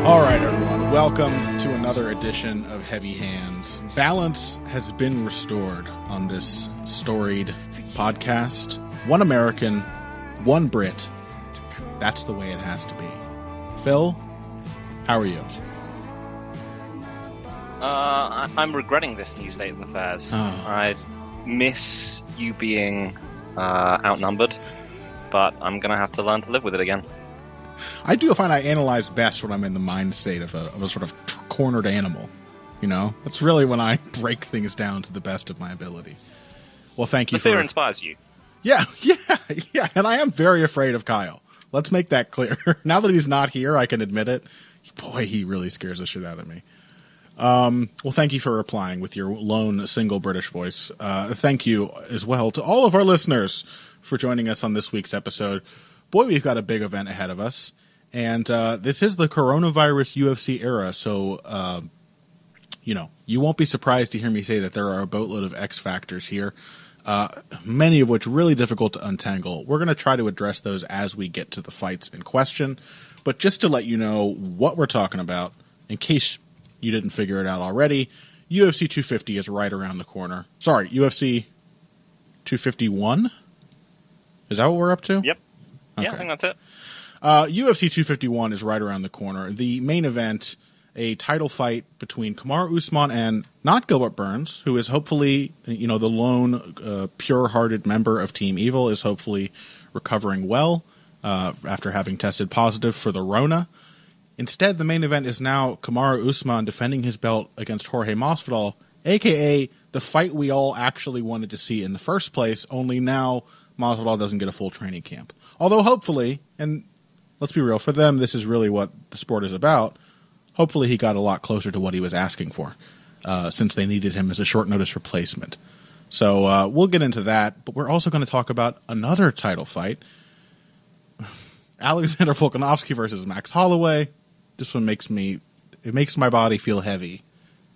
All right, everyone. Welcome to another edition of Heavy Hands. Balance has been restored on this storied podcast. One American, one Brit. That's the way it has to be. Phil, how are you? I'm regretting this new state of affairs. Oh. I miss you being outnumbered, but I'm going to have to learn to live with it again. I do find I analyze best when I'm in the mind state of a sort of cornered animal. You know? That's really when I break things down to the best of my ability. Well, thank you the fear inspires you. Yeah. And I am very afraid of Kyle. Let's make that clear. Now that he's not here, I can admit it. Boy, he really scares the shit out of me. Well, thank you for replying with your lone single British voice. Thank you as well to all of our listeners for joining us on this week's episode. Boy, we've got a big event ahead of us. And this is the coronavirus UFC era, so, you won't be surprised to hear me say that there are a boatload of X factors here, many of which really difficult to untangle. We're going to try to address those as we get to the fights in question. But just to let you know what we're talking about, in case you didn't figure it out already, UFC 250 is right around the corner. Sorry, UFC 251? Is that what we're up to? Yep. Okay. Yeah, I think that's it. UFC 251 is right around the corner. The main event, a title fight between Kamaru Usman and not Gilbert Burns, who is hopefully, the lone pure-hearted member of Team Evil, is hopefully recovering well after having tested positive for the Rona. Instead, the main event is now Kamaru Usman defending his belt against Jorge Masvidal, a.k.a. the fight we all actually wanted to see in the first place, only now Masvidal doesn't get a full training camp. Although hopefully, and let's be real, for them this is really what the sport is about, hopefully he got a lot closer to what he was asking for, since they needed him as a short-notice replacement. So we'll get into that, but we're also going to talk about another title fight. Alexander Volkanovski versus Max Holloway. This one makes my body feel heavy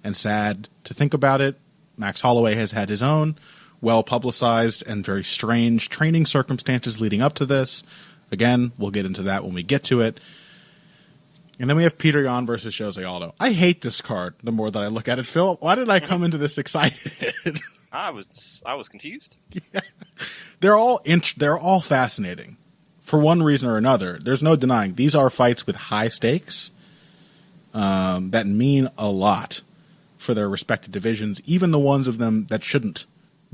and sad to think about it. Max Holloway has had his own well-publicized and very strange training circumstances leading up to this. Again, we'll get into that when we get to it. And then we have Peter Yan versus Jose Aldo. I hate this card the more that I look at it. Phil, why did I come into this excited? I was confused. Yeah. They're all fascinating. For one reason or another. There's no denying these are fights with high stakes that mean a lot for their respective divisions, even the ones of them that shouldn't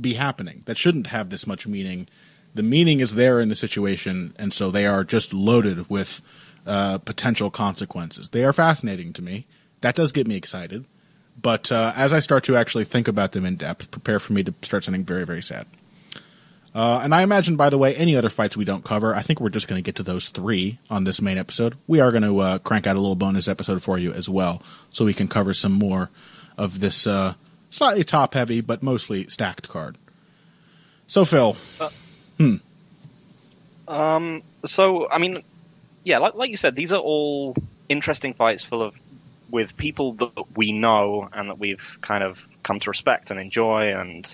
be happening, that shouldn't have this much meaning. The meaning is there in the situation, and so they are just loaded with potential consequences. They are fascinating to me. That does get me excited. But as I start to actually think about them in depth, prepare for me to start sounding very, very sad. And I imagine, by the way, any other fights we don't cover, I think we're just going to get to those three on this main episode. We are going to crank out a little bonus episode for you as well, so we can cover some more of this slightly top-heavy, but mostly stacked card. So, Phil. So, I mean, yeah, like you said, these are all interesting fights with people that we know and that we've kind of come to respect and enjoy, and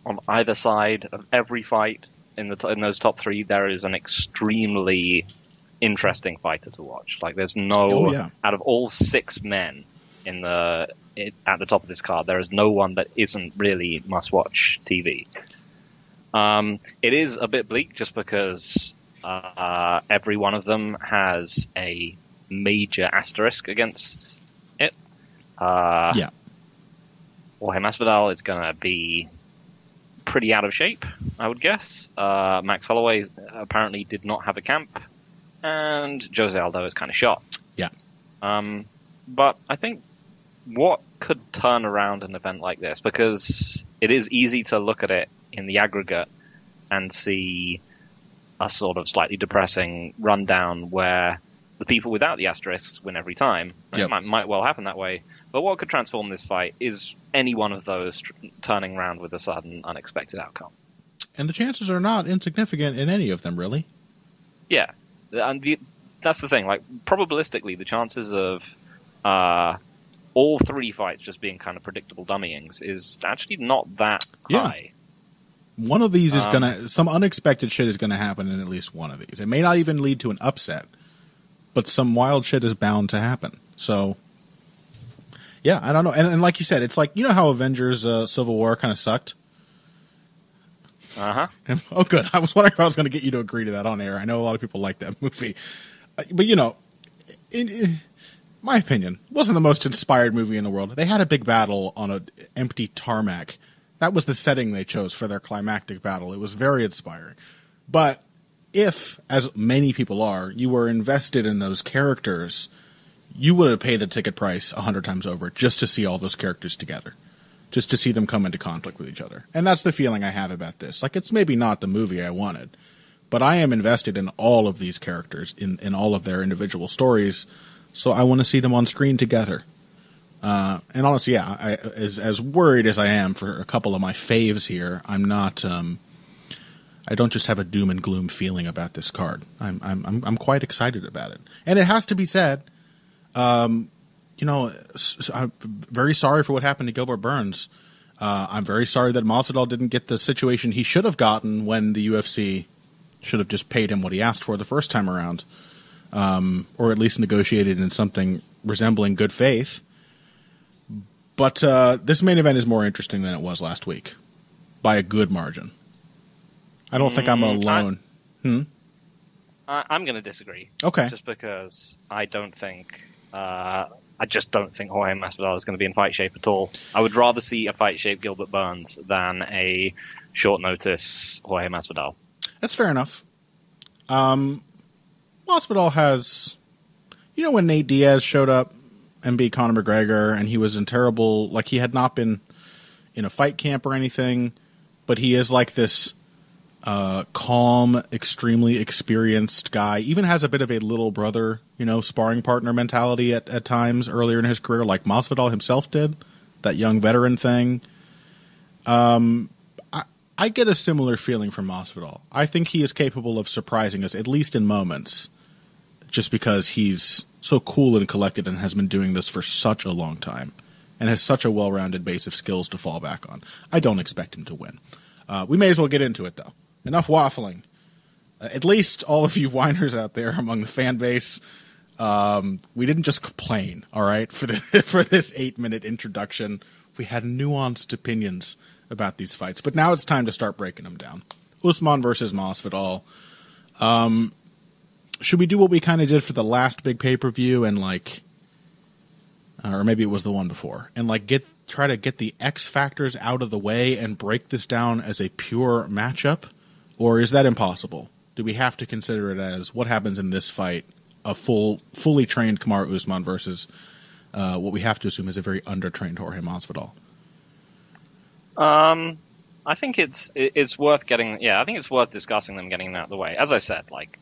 on either side of every fight in those top three, there is an extremely interesting fighter to watch. Like, there's out of all six men at the top of this card, there is no one that isn't really must-watch TV. It is a bit bleak just because every one of them has a major asterisk against it. Jorge Masvidal is going to be pretty out of shape, I would guess. Max Holloway apparently did not have a camp, and Jose Aldo is kind of shot. Yeah. But I think what could turn around an event like this, because it is easy to look at it in the aggregate and see a sort of slightly depressing rundown where the people without the asterisks win every time. Yep. It might well happen that way. But what could transform this fight is any one of those turning around with a sudden, unexpected outcome. And the chances are not insignificant in any of them, really. Yeah. And that's the thing. Like, probabilistically, the chances of all three fights just being kind of predictable dummyings is actually not that high. One of these is some unexpected shit is gonna happen in at least one of these. It may not even lead to an upset, but some wild shit is bound to happen. So, yeah, I don't know. And like you said, it's like, you know how Avengers Civil War kind of sucked? Uh-huh. Oh, good. I was wondering if I was going to get you to agree to that on air. I know a lot of people like that movie. But, you know, in my opinion, it wasn't the most inspired movie in the world. They had a big battle on an empty tarmac. That was the setting they chose for their climactic battle. It was very inspiring. But if, as many people are, you were invested in those characters, you would have paid the ticket price 100 times over just to see all those characters together. Just to see them come into conflict with each other. And that's the feeling I have about this. Like, it's maybe not the movie I wanted, but I am invested in all of these characters, in all of their individual stories, so I want to see them on screen together. And honestly, yeah, as worried as I am for a couple of my faves here, I'm not, I don't just have a doom and gloom feeling about this card. I'm quite excited about it. And it has to be said, you know, I'm very sorry for what happened to Gilbert Burns. I'm very sorry that Masvidal didn't get the situation he should have gotten when the UFC should have just paid him what he asked for the first time around, or at least negotiated in something resembling good faith. But this main event is more interesting than it was last week, by a good margin. I don't think I'm alone. I'm going to disagree. Okay. Just because I don't think... I just don't think Jorge Masvidal is going to be in fight shape at all. I would rather see a fight shape Gilbert Burns than a short notice Jorge Masvidal. That's fair enough. Masvidal has, you know, when Nate Diaz showed up and beat Conor McGregor, and he was in terrible, like he had not been in a fight camp or anything, but he is like this calm, extremely experienced guy. Even has a bit of a little brother, you know, sparring partner mentality at times earlier in his career, like Masvidal himself did. That young veteran thing. I get a similar feeling from Masvidal. I think he is capable of surprising us, at least in moments, just because he's so cool and collected and has been doing this for such a long time and has such a well-rounded base of skills to fall back on. I don't expect him to win. We may as well get into it, though. Enough waffling. At least all of you whiners out there among the fan base, we didn't just complain, all right, for this 8-minute introduction. We had nuanced opinions about these fights, but now it's time to start breaking them down. Usman versus Masvidal. Should we do what we kind of did for the last big pay-per-view and like, or maybe it was the one before, and like try to get the X factors out of the way and break this down as a pure matchup? Or is that impossible? Do we have to consider it as what happens in this fight, a fully trained Kamaru Usman versus what we have to assume is a very undertrained Jorge Masvidal? I think it's worth getting. Yeah, I think it's worth discussing them getting that out of the way. As I said, like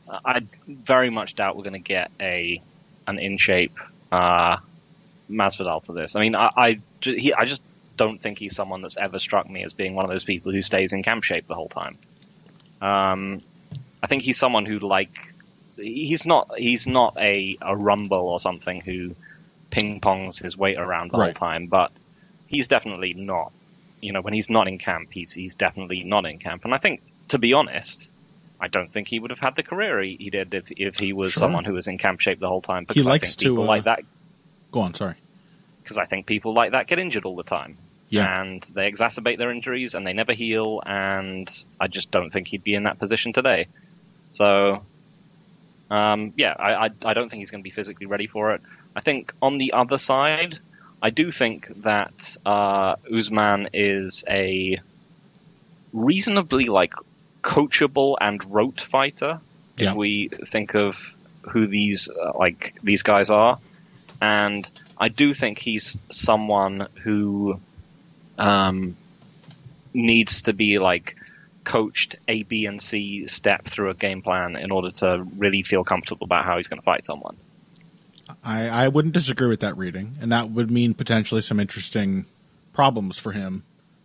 I very much doubt we're going to get an in shape Masvidal for this. I mean, I just don't think he's someone that's ever struck me as being one of those people who stays in camp shape the whole time. I think he's someone who he's not a Rumble or something who ping pongs his weight around the whole time, but he's definitely not. You know, when he's not in camp, he's definitely not in camp. And I think, to be honest, I don't think he would have had the career he did if he was someone who was in camp shape the whole time. Because he likes I think people like that. Go on, sorry. Because I think people like that get injured all the time. Yeah. And they exacerbate their injuries and they never heal. And I just don't think he'd be in that position today. So, I don't think he's going to be physically ready for it. I think on the other side, I do think that Usman is a reasonably coachable and rote fighter. Yeah. If we think of who these guys are, and I do think he's someone who needs to be coached A, B, and C step through a game plan in order to really feel comfortable about how he's going to fight someone. I wouldn't disagree with that reading, and that would mean potentially some interesting problems for him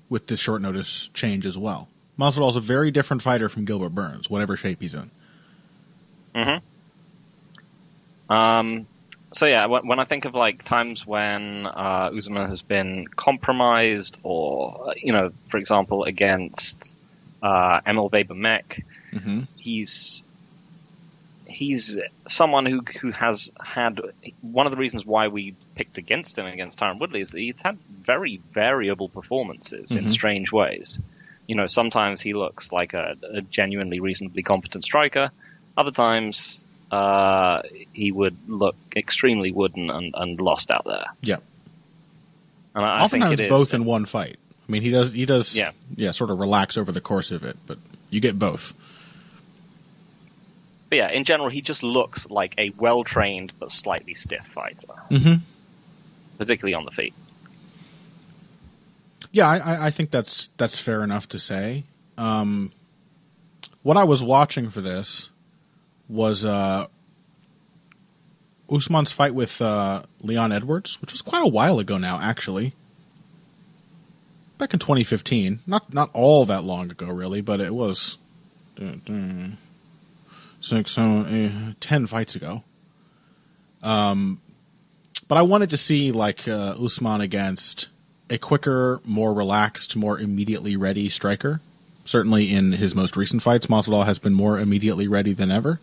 with this short notice change as well. Masvidal is a very different fighter from Gilbert Burns, whatever shape he's in. So yeah, when I think of times when Usman has been compromised, or for example against Emil Weber-Mech, he he's someone who has had one of the reasons why we picked against him against Tyron Woodley is that he's had very variable performances in strange ways. You know, sometimes he looks like a genuinely reasonably competent striker. Other times, he would look extremely wooden and lost out there. Yeah. And I think oftentimes it is both in one fight. I mean, he does, yeah, sort of relax over the course of it, but you get both. But yeah, in general, he just looks like a well-trained but slightly stiff fighter, particularly on the feet. Yeah, I think that's fair enough to say. What I was watching for this was Usman's fight with Leon Edwards, which was quite a while ago now, actually. Back in 2015. Not all that long ago, really, but it was 10 fights ago. But I wanted to see like Usman against a quicker, more relaxed, more immediately ready striker. Certainly in his most recent fights, Masvidal has been more immediately ready than ever.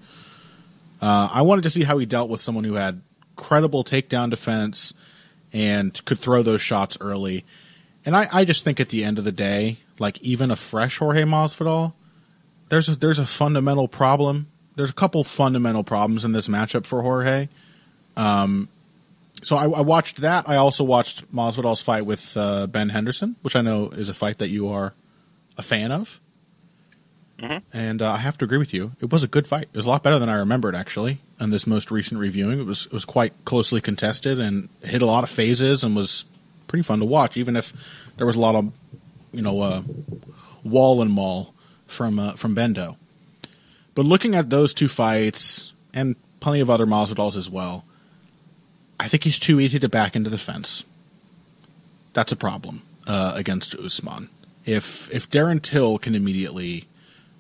I wanted to see how he dealt with someone who had credible takedown defense and could throw those shots early. And I just think at the end of the day, like even a fresh Jorge Masvidal, there's a fundamental problem. There's a couple fundamental problems in this matchup for Jorge. So I watched that. I also watched Masvidal's fight with Ben Henderson, which I know is a fight that you are a fan of. And I have to agree with you. It was a good fight. It was a lot better than I remembered, actually, in this most recent reviewing. It was quite closely contested and hit a lot of phases and was pretty fun to watch, even if there was a lot of, wall and maul from Bendo. But looking at those two fights and plenty of other Masvidals as well, I think he's too easy to back into the fence. That's a problem against Usman. If Darren Till can immediately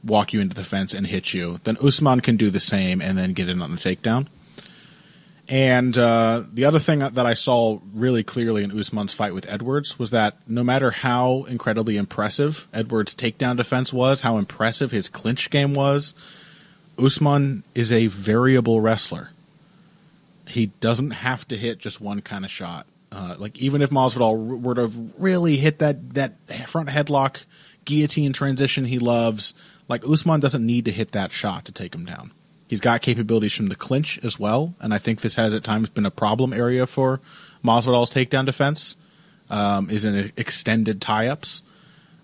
walk you into the fence and hit you, then Usman can do the same and then get in on the takedown. And the other thing that I saw really clearly in Usman's fight with Edwards was that no matter how incredibly impressive Edwards' takedown defense was, how impressive his clinch game was, Usman is a variable wrestler. He doesn't have to hit just one kind of shot. Like even if Masvidal were to really hit that front headlock guillotine transition he loves, like Usman doesn't need to hit that shot to take him down. He's got capabilities from the clinch as well, and I think this has at times been a problem area for Masvidal's takedown defense, is in extended tie-ups,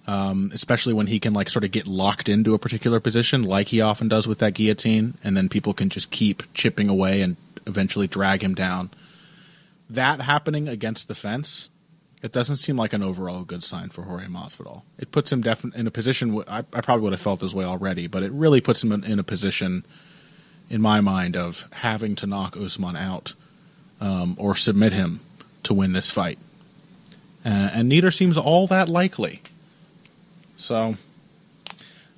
especially when he can like sort of get locked into a particular position like he often does with that guillotine, and then people can just keep chipping away and eventually drag him down. That happening against the fence, it doesn't seem like an overall good sign for Jorge Masvidal. It puts him in a position, I probably would have felt this way already, but it really puts him in a position, in my mind, of having to knock Usman out or submit him to win this fight. And neither seems all that likely. So,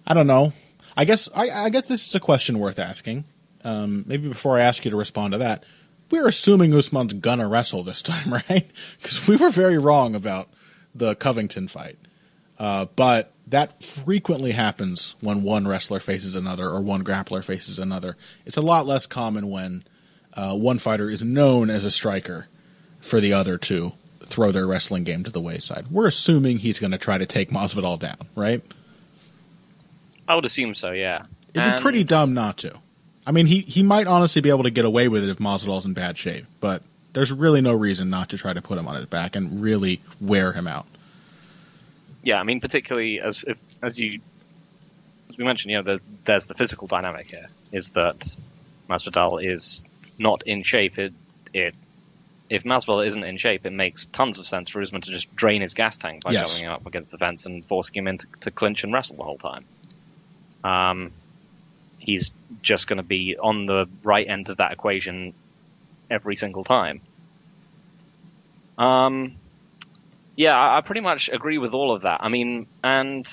I don't know. I guess this is a question worth asking. Maybe before I ask you to respond to that, we're assuming Usman's gonna wrestle this time, right? Because we were very wrong about the Covington fight. But that frequently happens when one wrestler faces another or one grappler faces another. It's a lot less common when one fighter is known as a striker for the other to throw their wrestling game to the wayside. We're assuming he's going to try to take Masvidal down, right? I would assume so, yeah. It'd be pretty dumb not to. I mean, he might honestly be able to get away with it if Masvidal's in bad shape, but there's really no reason not to try to put him on his back and really wear him out. Yeah, I mean, particularly as we mentioned, there's the physical dynamic here. Is that Masvidal is not in shape? If Masvidal isn't in shape, it makes tons of sense for Usman to just drain his gas tank by shoving him up against the fence and forcing him to clinch and wrestle the whole time. He's just going to be on the right end of that equation every single time. Yeah, I pretty much agree with all of that. I mean, and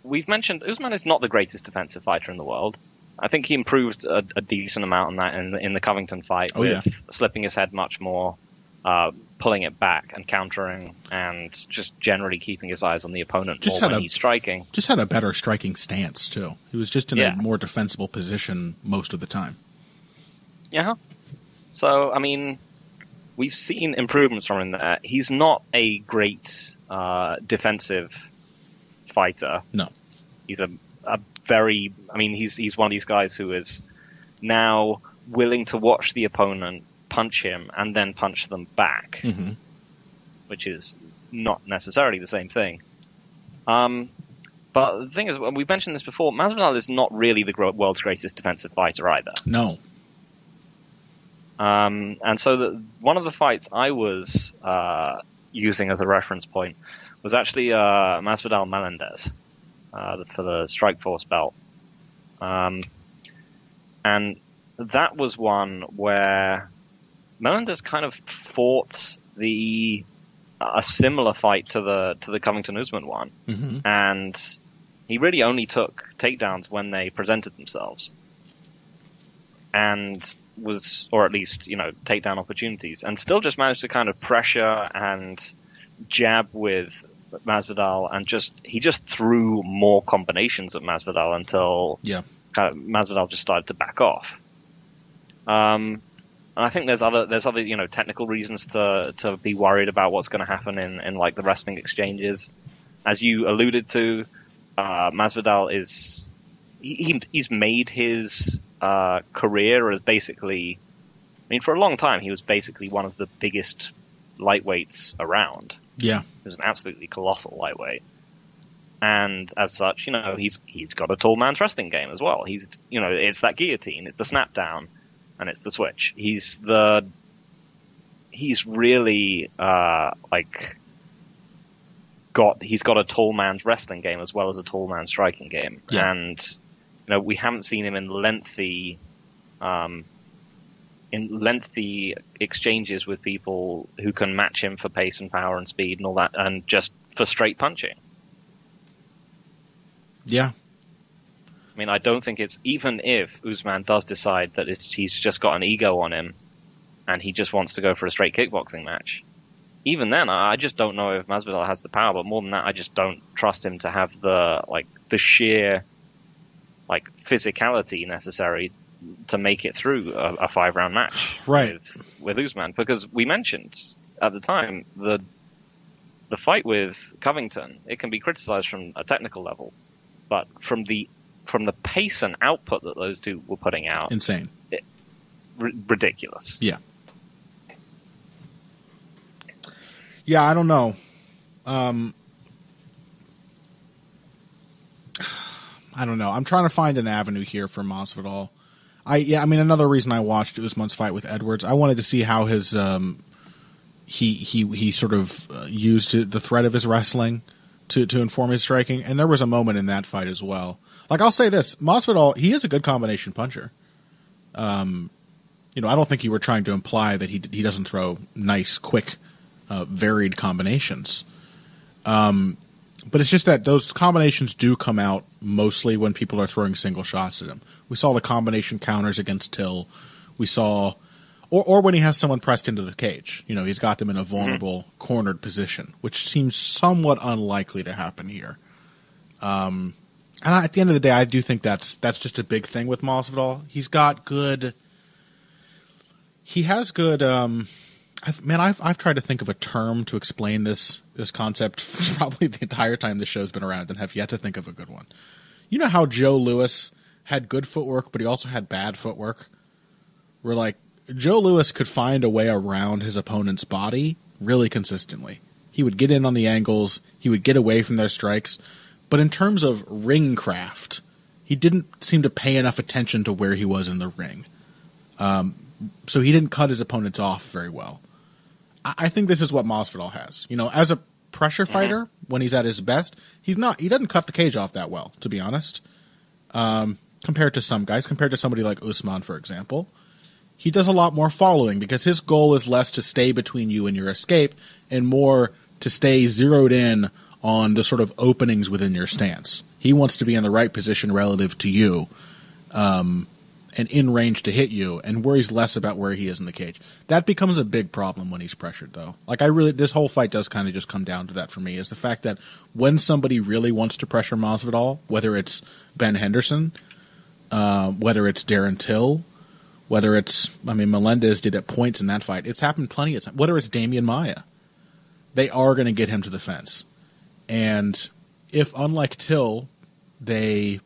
we've mentioned Usman is not the greatest defensive fighter in the world. I think he improved a decent amount on that in the Covington fight with slipping his head much more, pulling it back and countering, and just generally keeping his eyes on the opponent more when he's striking. Just had a better striking stance, too. He was just in a more defensible position most of the time. Yeah. So, I mean, we've seen improvements from him there. He's not a great defensive fighter. No. He's a very, I mean, he's one of these guys who is now willing to watch the opponent punch him and then punch them back, which is not necessarily the same thing. But the thing is, we mentioned this before, Masvidal is not really the world's greatest defensive fighter either. No. And so one of the fights I was using as a reference point was actually Masvidal Melendez for the Strikeforce belt. And that was one where Melendez kind of fought a similar fight to the Covington Usman one, and he really only took takedowns when they presented themselves, and or at least takedown opportunities, and still just managed to kind of pressure and jab with Masvidal, and he just threw more combinations at Masvidal until kind of Masvidal just started to back off. And I think there's other technical reasons to be worried about what's going to happen in like the wrestling exchanges. As you alluded to, Masvidal he's made his career as basically, I mean, for a long time he was basically one of the biggest lightweights around. Yeah, he was an absolutely colossal lightweight, and as such, he's got a tall man's wrestling game as well. It's that guillotine, it's the snap down, and it's the switch. He's really he's got a tall man's wrestling game as well as a tall man's striking game. Yeah. And we haven't seen him in lengthy exchanges with people who can match him for pace and power and speed and all that, and just for straight punching. Yeah. I mean, I don't think even if Usman does decide that he's just got an ego on him and he just wants to go for a straight kickboxing match, even then, I just don't know if Masvidal has the power. But more than that, I just don't trust him to have the sheer physicality necessary to make it through a 5-round match with Usman. Because we mentioned at the time the fight with Covington, it can be criticized from a technical level, but from the pace and output that those two were putting out, insane, ridiculous. Yeah. Yeah, I don't know. I don't know. I'm trying to find an avenue here for Masvidal. I mean, another reason I watched Usman's fight with Edwards, I wanted to see how his he sort of used the threat of his wrestling to inform his striking, and there was a moment in that fight as well. I'll say this, Masvidal, he is a good combination puncher. I don't think you were trying to imply that he doesn't throw nice, quick, varied combinations. But it's just that those combinations do come out mostly when people are throwing single shots at him. We saw the combination counters against Till. We saw, or when he has someone pressed into the cage. He's got them in a vulnerable, cornered position, which seems somewhat unlikely to happen here. And at the end of the day, I do think that's just a big thing with Masvidal. He has good. I've tried to think of a term to explain this concept probably the entire time this show's been around and have yet to think of a good one. You know how Joe Louis had good footwork, but he also had bad footwork? Where Joe Louis could find a way around his opponent's body really consistently. He would get in on the angles, he would get away from their strikes, but in terms of ring craft, he didn't seem to pay enough attention to where he was in the ring. So he didn't cut his opponents off very well. I think this is what Masvidal has. As a pressure fighter, when he's at his best, he doesn't cut the cage off that well, to be honest. Compared to some guys, compared to somebody like Usman, for example. He does a lot more following because his goal is less to stay between you and your escape and more to stay zeroed in on the sort of openings within your stance. He wants to be in the right position relative to you, and in range to hit you, and worries less about where he is in the cage. That becomes a big problem when he's pressured, though. This whole fight does kind of just come down to that for me, is the fact that when somebody really wants to pressure Masvidal, whether it's Ben Henderson, whether it's Darren Till, Whether it's, I mean, Melendez did at points in that fight. It's happened plenty of times. Whether it's Damian Maia, they are going to get him to the fence. And if, unlike Till, they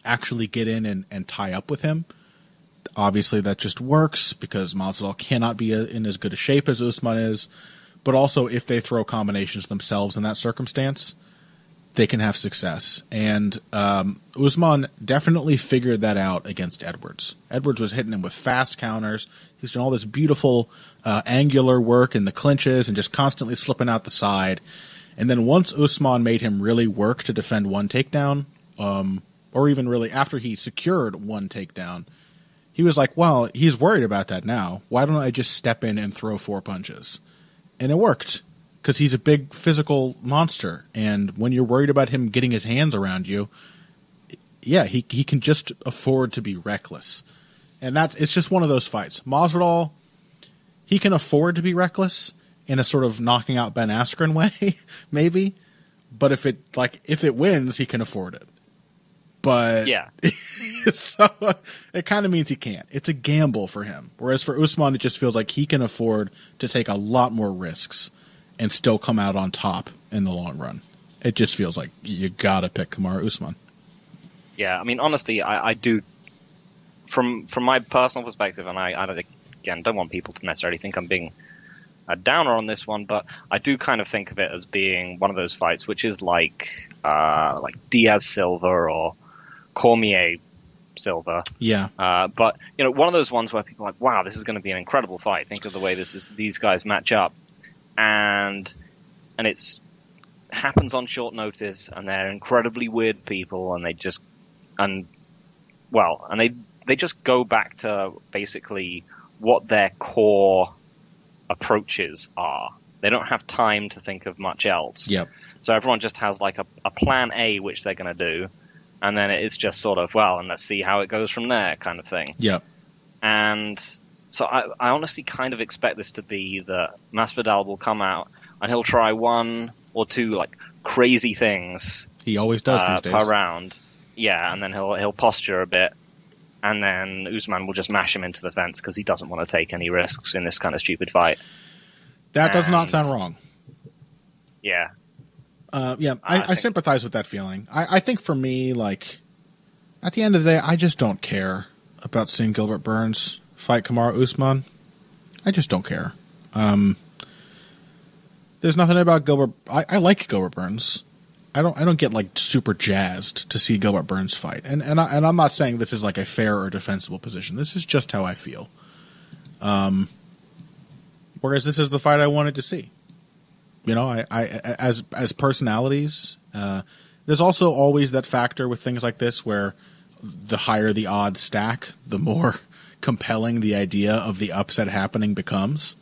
actually get in and tie up with him, obviously that just works because Masvidal cannot be in as good a shape as Usman is. But also, if they throw combinations themselves in that circumstance, they can have success. And Usman definitely figured that out against Edwards. Edwards was hitting him with fast counters. He's doing all this beautiful angular work in the clinches and just constantly slipping out the side. And then once Usman made him really work to defend one takedown, or even really after he secured one takedown, he was like, well, he's worried about that now. Why don't I just step in and throw 4 punches? And it worked, because he's a big physical monster. And when you're worried about him getting his hands around you, yeah, he can just afford to be reckless. And it's just one of those fights. Masvidal, he can afford to be reckless in a sort of knocking out Ben Askren way, maybe. But if it wins, he can afford it. But yeah, so it kind of means he can't. It's a gamble for him. Whereas for Usman, it just feels like he can afford to take a lot more risks and still come out on top in the long run. It just feels like you gotta pick Kamaru Usman. Yeah, I mean, honestly, I do. From my personal perspective, and I again don't want people to necessarily think I'm being a downer on this one, but I do kind of think of it as being one of those fights which is like Diaz Silva or Cormier Silva. Yeah. But one of those ones where people are like, wow, this is going to be an incredible fight. Think of the way these guys match up, and it's happens on short notice, and they're incredibly weird people, and they just go back to basically what their core approaches are. They don't have time to think of much else. Yep. So everyone just has like a plan A, which they're going to do. And then it's just sort of, well, and let's see how it goes from there kind of thing. Yep. And so I honestly kind of expect this to be that Masvidal will come out and he'll try 1 or 2 like crazy things. He always does these days. Per round. Yeah, and then he'll posture a bit. And then Usman will just mash him into the fence because he doesn't want to take any risks in this kind of stupid fight. That does not sound wrong. Yeah. I sympathize with that feeling. I think for me, like, at the end of the day, I just don't care about seeing Gilbert Burns fight Kamaru Usman. I just don't care. There's nothing about Gilbert. I like Gilbert Burns. I don't get like super jazzed to see Gilbert Burns fight. And I'm not saying this is like a fair or defensible position. This is just how I feel. Whereas this is the fight I wanted to see. As personalities, there's also always that factor with things like this where the higher the odds stack, the more compelling the idea of the upset happening becomes.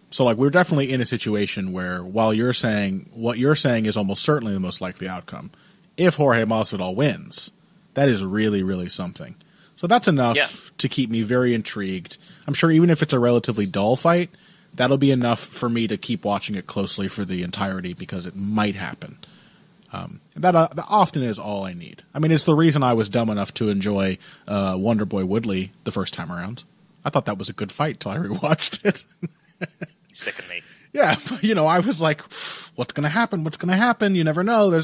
So like we're definitely in a situation where while what you're saying is almost certainly the most likely outcome, if Jorge Masvidal wins, that is really, really something. So that's enough to keep me very intrigued. I'm sure even if it's a relatively dull fight, that'll be enough for me to keep watching it closely for the entirety because it might happen. That often is all I need. I mean, it's the reason I was dumb enough to enjoy Wonderboy Woodley the first time around. I thought that was a good fight till I rewatched it. You sicken me. Yeah, but, I was like, what's going to happen? What's going to happen? You never know.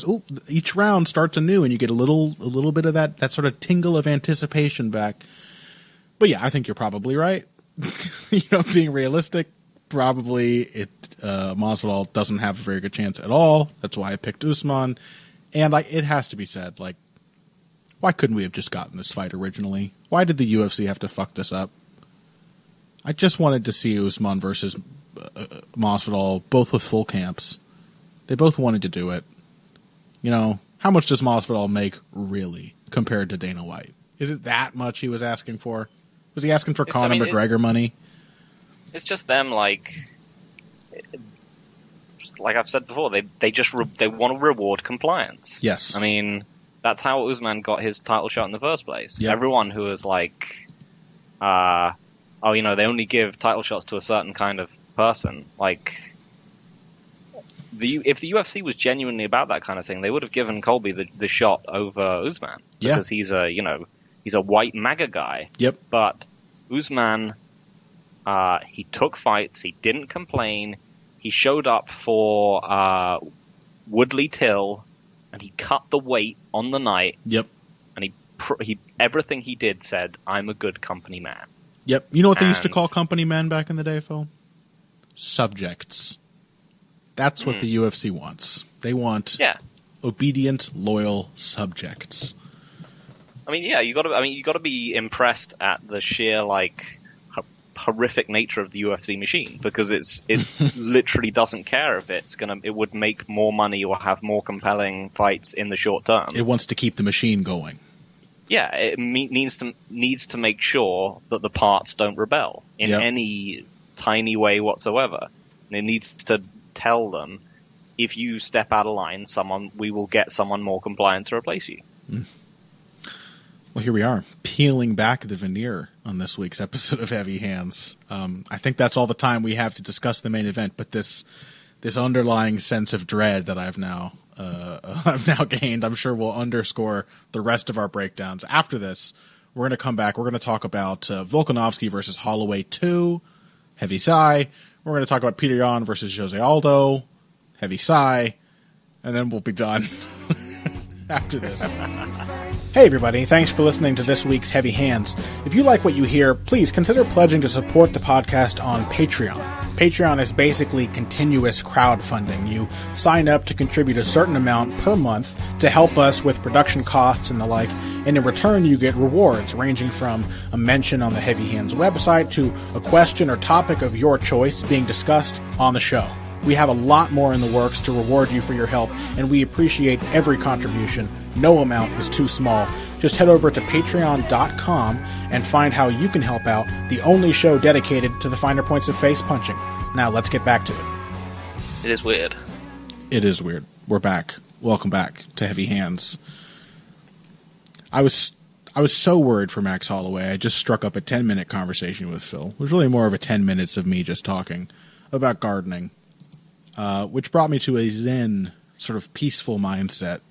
Each round starts anew and you get a little bit of that sort of tingle of anticipation back. But yeah, I think you're probably right. Being realistic, probably Masvidal doesn't have a very good chance at all. That's why I picked Usman. And it has to be said, like, why couldn't we have just gotten this fight originally? Why did the UFC have to fuck this up? I just wanted to see Usman versus Masvidal, both with full camps. They both wanted to do it. How much does Masvidal make, really, compared to Dana White? Is it that much he was asking for? Was he asking for Conor McGregor money? It's just them, like I've said before, they want to reward compliance. Yes. I mean, that's how Usman got his title shot in the first place. Yep. Everyone who is like, they only give title shots to a certain kind of person. Like, if the UFC was genuinely about that kind of thing, they would have given Colby the shot over Usman. Because he's He's a white MAGA guy. Yep. But Usman, he took fights. He didn't complain. He showed up for Woodley Till, and he cut the weight on the night. Yep. And he everything he did said, "I'm a good company man." Yep. You know what they used to call company men back in the day, Phil? Subjects. That's what the UFC wants. They want obedient, loyal subjects. I mean, yeah, you got to be impressed at the sheer horrific nature of the UFC machine, because it literally doesn't care if it would make more money or have more compelling fights in the short term. It wants to keep the machine going. Yeah, it needs to make sure that the parts don't rebel in any tiny way whatsoever. And it needs to tell them, if you step out of line, we will get someone more compliant to replace you. Well, here we are, peeling back the veneer on this week's episode of Heavy Hands. I think that's all the time we have to discuss the main event, but this underlying sense of dread that I've now gained, I'm sure will underscore the rest of our breakdowns. After this, we're going to come back. We're going to talk about Volkanovski versus Holloway 2, Heavy Sigh. We're going to talk about Peter Yan versus Jose Aldo, Heavy Sigh, and then we'll be done after this. Hey everybody, thanks for listening to this week's Heavy Hands. If you like what you hear, please consider pledging to support the podcast on Patreon. Patreon is basically continuous crowdfunding. You sign up to contribute a certain amount per month to help us with production costs and the like, and in return you get rewards ranging from a mention on the Heavy Hands website to a question or topic of your choice being discussed on the show. We have a lot more in the works to reward you for your help, and we appreciate every contribution. No amount is too small. Just head over to patreon.com and find how you can help out, the only show dedicated to the finer points of face punching. Now let's get back to it. It is weird. It is weird. We're back. Welcome back to Heavy Hands. I was so worried for Max Holloway. I just struck up a 10-minute conversation with Phil. It was really more of a 10 minutes of me just talking about gardening, which brought me to a zen, sort of peaceful mindset.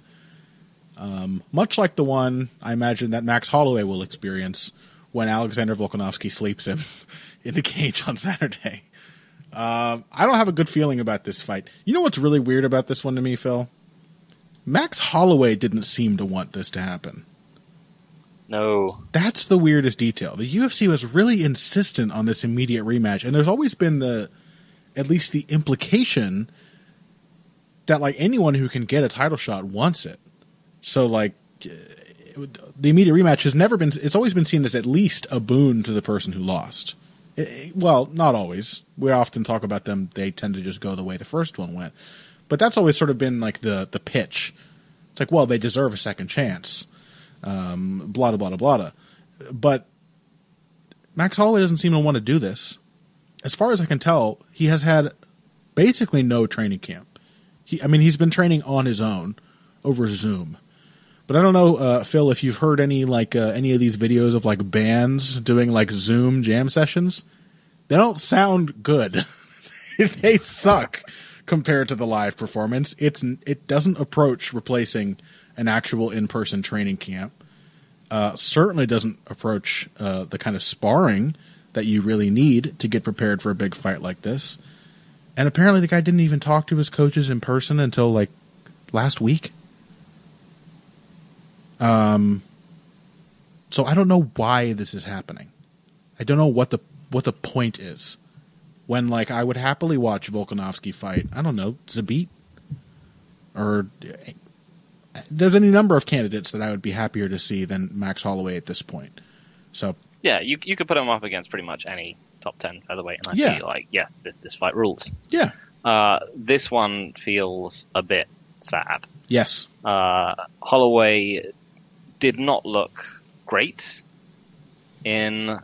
Much like the one I imagine that Max Holloway will experience when Alexander Volkanovski sleeps him in the cage on Saturday. I don't have a good feeling about this fight. You know what's really weird about this one to me, Phil? Max Holloway didn't seem to want this to happen. No. That's the weirdest detail. The UFC was really insistent on this immediate rematch, and there's always been at least the implication that anyone who can get a title shot wants it. So the immediate rematch has never been, it's always been seen as at least a boon to the person who lost. Well, not always. We often talk about them, they tend to just go the way the first one went. But that's always sort of been the pitch. It's well, they deserve a second chance. Blah, blah, blah, blah. But Max Holloway doesn't seem to want to do this. As far as I can tell, he has had basically no training camp. He's been training on his own over Zoom. But I don't know, Phil, if you've heard any any of these videos of bands doing Zoom jam sessions. They don't sound good. They suck compared to the live performance. It doesn't approach replacing an actual in-person training camp. Certainly doesn't approach the kind of sparring that you really need to get prepared for a big fight like this. And apparently the guy didn't even talk to his coaches in person until last week. So I don't know why this is happening. I don't know what the point is. When I would happily watch Volkanovski fight, I don't know, Zabit, or there's any number of candidates that I would be happier to see than Max Holloway at this point. So yeah, you could put him up against pretty much any top 10 featherweight, and I'd be this fight rules. Yeah. This one feels a bit sad. Yes. Holloway did not look great in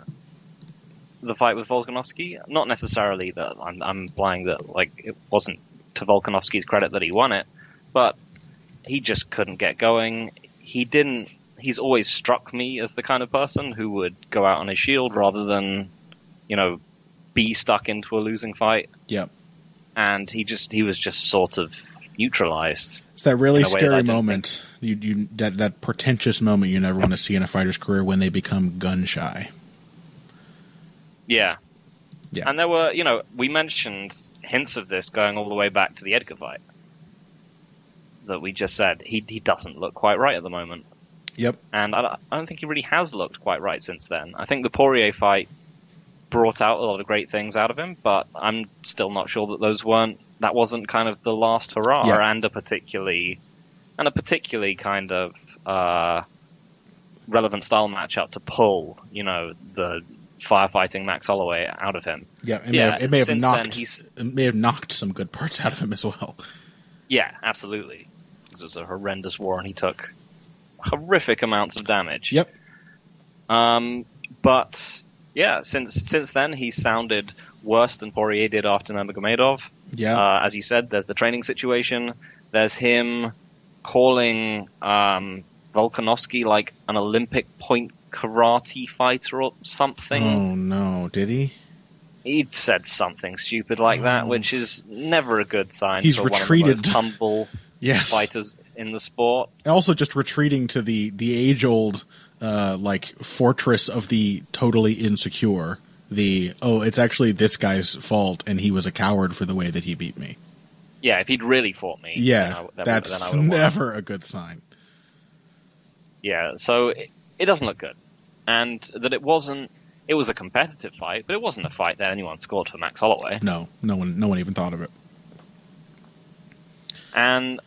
the fight with Volkanovski. Not necessarily that I'm implying that it wasn't to Volkanovski's credit that he won it, but he just couldn't get going. He's always struck me as the kind of person who would go out on his shield rather than, be stuck into a losing fight. Yep. And he was just sort of neutralized. It's that really in a way scary that I didn't moment, that pretentious moment you never want to see in a fighter's career when they become gun shy. Yeah. Yeah. And there were, we mentioned hints of this going all the way back to the Edgar fight. That we just said he doesn't look quite right at the moment. Yep. And I don't think he really has looked quite right since then. I think the Poirier fight brought out a lot of great things out of him, but I'm still not sure that that wasn't kind of the last hurrah, and a particularly kind of relevant style matchup to pull, the firefighting Max Holloway out of him. Yeah, it may have knocked some good parts out of him as well. Yeah, absolutely. It was a horrendous war, and he took horrific amounts of damage. Yep. But yeah, since then he sounded worse than Poirier did after Nurmagomedov. Yeah. As you said, there's the training situation. There's him calling Volkanovski like an Olympic point karate fighter or something. Oh no, did he? He'd said something stupid like that, which is never a good sign. He's for retreated. One of the most humble fighters in the sport. Also, just retreating to the age-old fortress of the totally insecure. It's actually this guy's fault, and he was a coward for the way that he beat me. Yeah, if he'd really fought me, that's never a good sign. Yeah, so it doesn't look good, and that it was a competitive fight, but it wasn't a fight that anyone scored for Max Holloway. No one even thought of it. And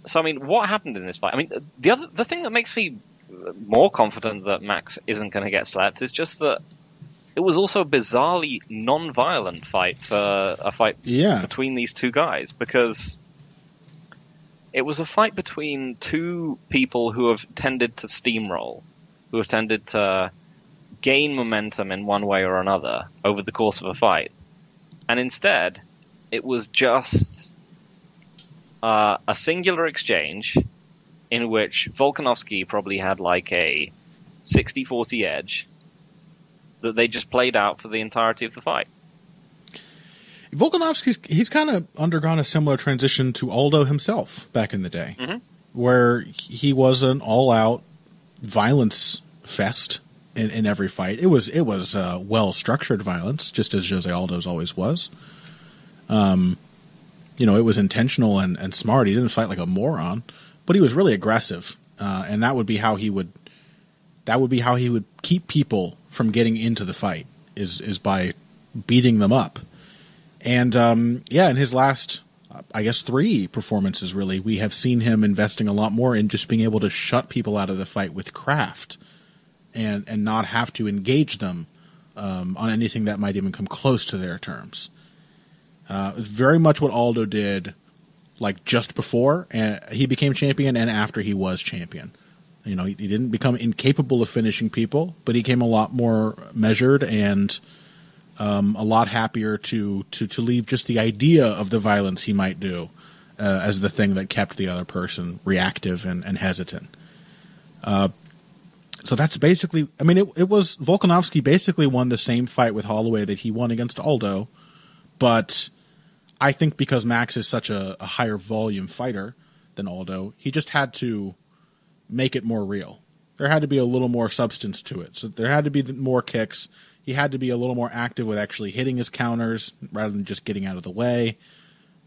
so, I mean, what happened in this fight? I mean, the thing that makes me more confident that Max isn't going to get slapped is just that it was also a bizarrely non-violent fight for a fight between these two guys, because it was a fight between two people who have tended to steamroll, who have tended to gain momentum in one way or another over the course of a fight. And instead, it was just a singular exchange in which Volkanovski probably had like a 60-40 edge that they just played out for the entirety of the fight. He's kind of undergone a similar transition to Aldo himself back in the day, where he was an all-out violence fest in every fight. It was well-structured violence, just as Jose Aldo's always was. It was intentional and smart. He didn't fight like a moron, but he was really aggressive, and that would be how he would keep people from getting into the fight is by beating them up. And in his last, I guess, 3 performances, really, we have seen him investing a lot more in just being able to shut people out of the fight with craft and not have to engage them on anything that might even come close to their terms. It's very much what Aldo did, like just before he became champion and after he was champion. He didn't become incapable of finishing people, but he became a lot more measured and a lot happier to leave just the idea of the violence he might do as the thing that kept the other person reactive and hesitant. So that's basically, I mean, it was Volkanovski basically won the same fight with Holloway that he won against Aldo, but I think because Max is such a higher volume fighter than Aldo, he just had to make it more real. There had to be a little more substance to it. So there had to be more kicks. He had to be a little more active with actually hitting his counters rather than just getting out of the way.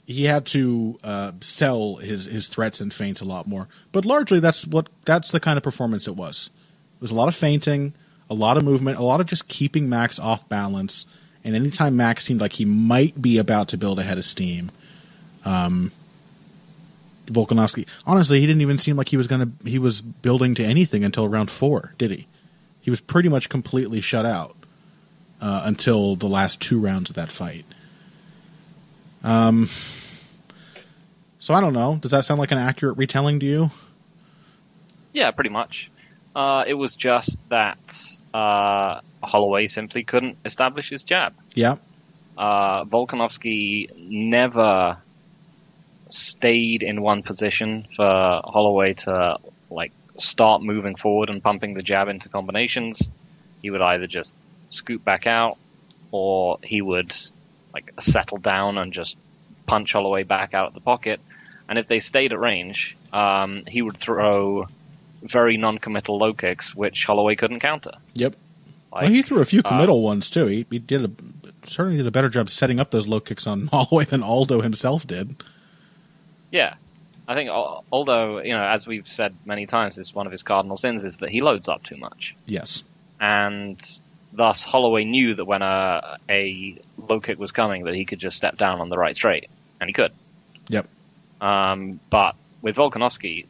He had to sell his threats and feints a lot more. But largely that's the kind of performance it was. It was a lot of feinting, a lot of movement, a lot of just keeping Max off balance. And anytime Max seemed like he might be about to build a head of steam, Volkanovski, honestly, he didn't even seem like he was building to anything until round 4, did he? He was pretty much completely shut out until the last 2 rounds of that fight. So I don't know. Does that sound like an accurate retelling to you? Yeah, pretty much. It was just that Holloway simply couldn't establish his jab. Yeah. Volkanovski never stayed in one position for Holloway to start moving forward and pumping the jab into combinations. He would either just scoot back out, or he would settle down and just punch Holloway back out of the pocket. and if they stayed at range, he would throw very non-committal low kicks, which Holloway couldn't counter. Yep. Well, he threw a few committal ones too. He certainly did a better job setting up those low kicks on Holloway than Aldo himself did. Yeah. I think Aldo, as we've said many times, is one of his cardinal sins is that he loads up too much. Yes. And thus Holloway knew that when a low kick was coming that he could just step down on the right straight. And he could. Yep. But with Volkanovski,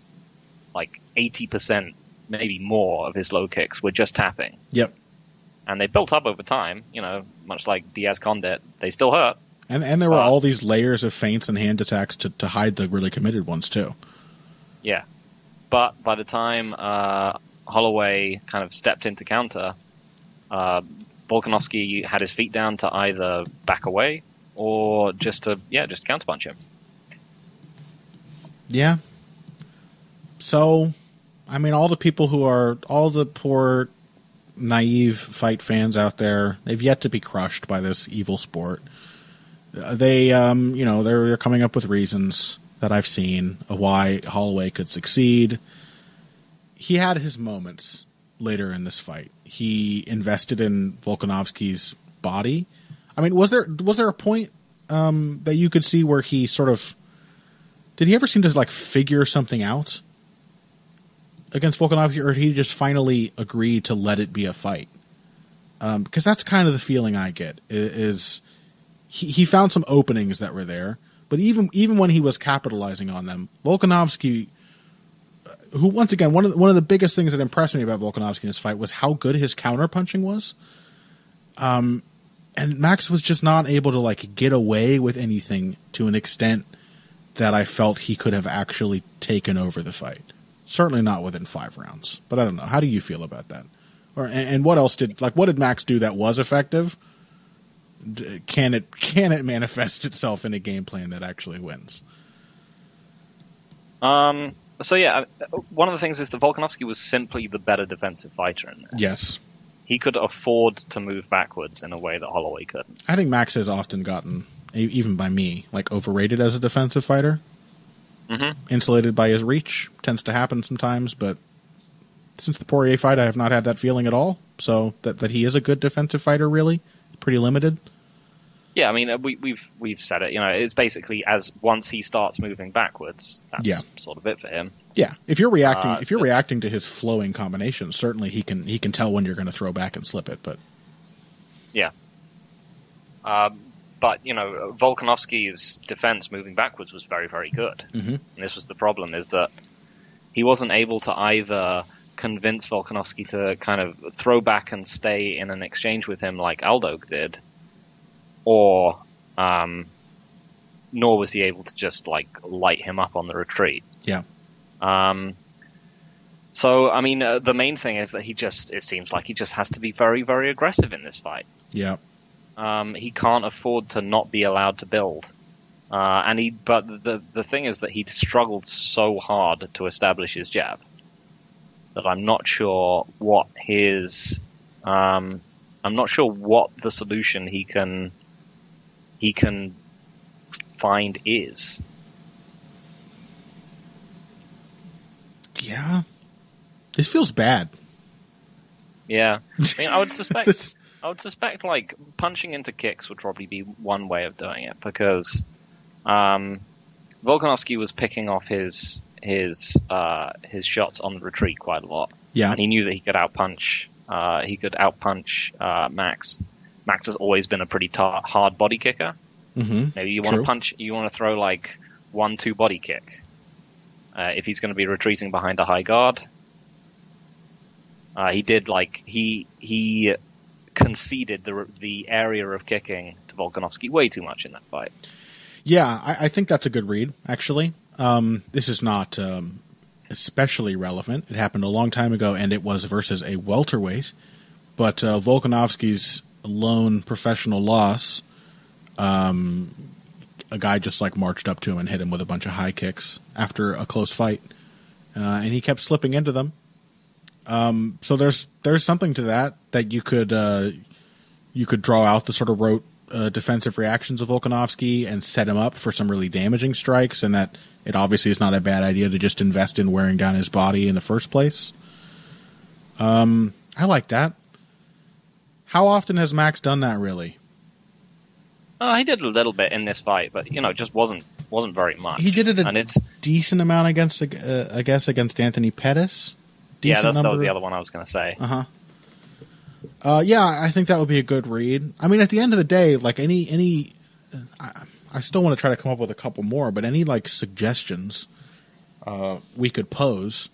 like 80%, maybe more of his low kicks were just tapping. Yep. And they built up over time, much like Diaz Condit. They still hurt. And there were all these layers of feints and hand attacks to hide the really committed ones, too. Yeah. But by the time Holloway kind of stepped into counter, Volkanovski had his feet down to either back away or just counterpunch him. Yeah. So, I mean, all the poor, naive fight fans out there, they've yet to be crushed by this evil sport. They're coming up with reasons that I've seen of why Holloway could succeed. He had his moments later in this fight. He invested in Volkanovski's body. I mean, was there a point that you could see where he sort of did he ever seem to figure something out against Volkanovski, or did he just finally agree to let it be a fight? Because that's kind of the feeling I get is. He found some openings that were there, but even when he was capitalizing on them, Volkanovski, who once again one of the biggest things that impressed me about Volkanovski in this fight was how good his counterpunching was. And Max was just not able to get away with anything to an extent that I felt he could have actually taken over the fight. Certainly not within 5 rounds. But I don't know. How do you feel about that? And what else what did Max do that was effective? Can it manifest itself in a game plan that actually wins? So yeah, one of the things is that Volkanovski was simply the better defensive fighter in this. Yes. He could afford to move backwards in a way that Holloway couldn't. I think Max has often gotten, even by me, overrated as a defensive fighter. Mm-hmm. Insulated by his reach. Tends to happen sometimes, but since the Poirier fight, I have not had that feeling at all. So that he is a good defensive fighter, really. Pretty limited. Yeah, I mean, we've said it. It's basically as once he starts moving backwards, that's sort of it for him. Yeah, if you're reacting to his flowing combinations, certainly he can tell when you're going to throw back and slip it. But yeah, but Volkanovski's defense moving backwards was very, very good. Mm-hmm. And this was the problem: is that he wasn't able to either convince Volkanovski to kind of throw back and stay in an exchange with him like Aldo did, or nor was he able to just light him up on the retreat. Yeah. So I mean, the main thing is that it seems like he just has to be very, very aggressive in this fight. Yeah. He can't afford to not be allowed to build. But the thing is that he struggled so hard to establish his jab that I'm not sure what the solution he can find is. Yeah. This feels bad. Yeah. I mean, I would suspect punching into kicks would probably be one way of doing it, because Volkanovski was picking off his shots on the retreat quite a lot. Yeah. And he knew that he could outpunch Max. Max has always been a pretty hard body kicker. Mm-hmm. Maybe you want to throw 1-2 body kick. If he's going to be retreating behind a high guard. He conceded the area of kicking to Volkanovski way too much in that fight. Yeah, I think that's a good read, actually. This is not especially relevant. It happened a long time ago, and it was versus a welterweight. But Volkanovski's lone professional loss, a guy just marched up to him and hit him with a bunch of high kicks after a close fight, and he kept slipping into them. So there's something to that you could draw out the sort of rote defensive reactions of Volkanovski and set him up for some really damaging strikes, and that it obviously is not a bad idea to just invest in wearing down his body in the first place. I like that. How often has Max done that, really? He did a little bit in this fight, but it just wasn't very much. He did it decent amount against, I guess, against Anthony Pettis. That was the other one I was going to say. Yeah, I think that would be a good read. I mean, at the end of the day, like I still want to try to come up with a couple more, but any like suggestions we could pose,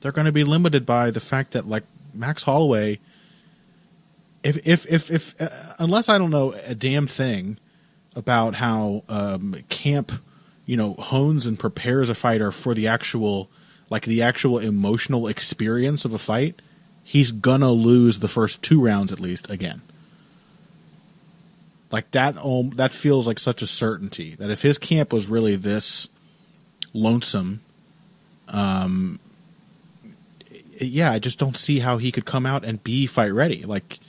they're going to be limited by the fact that like Max Holloway, if unless I don't know a damn thing about how camp, hones and prepares a fighter for the actual emotional experience of a fight, he's gonna lose the first 2 rounds at least again. Like that feels like such a certainty that if his camp was really this lonesome, I just don't see how he could come out and be fight ready. Like,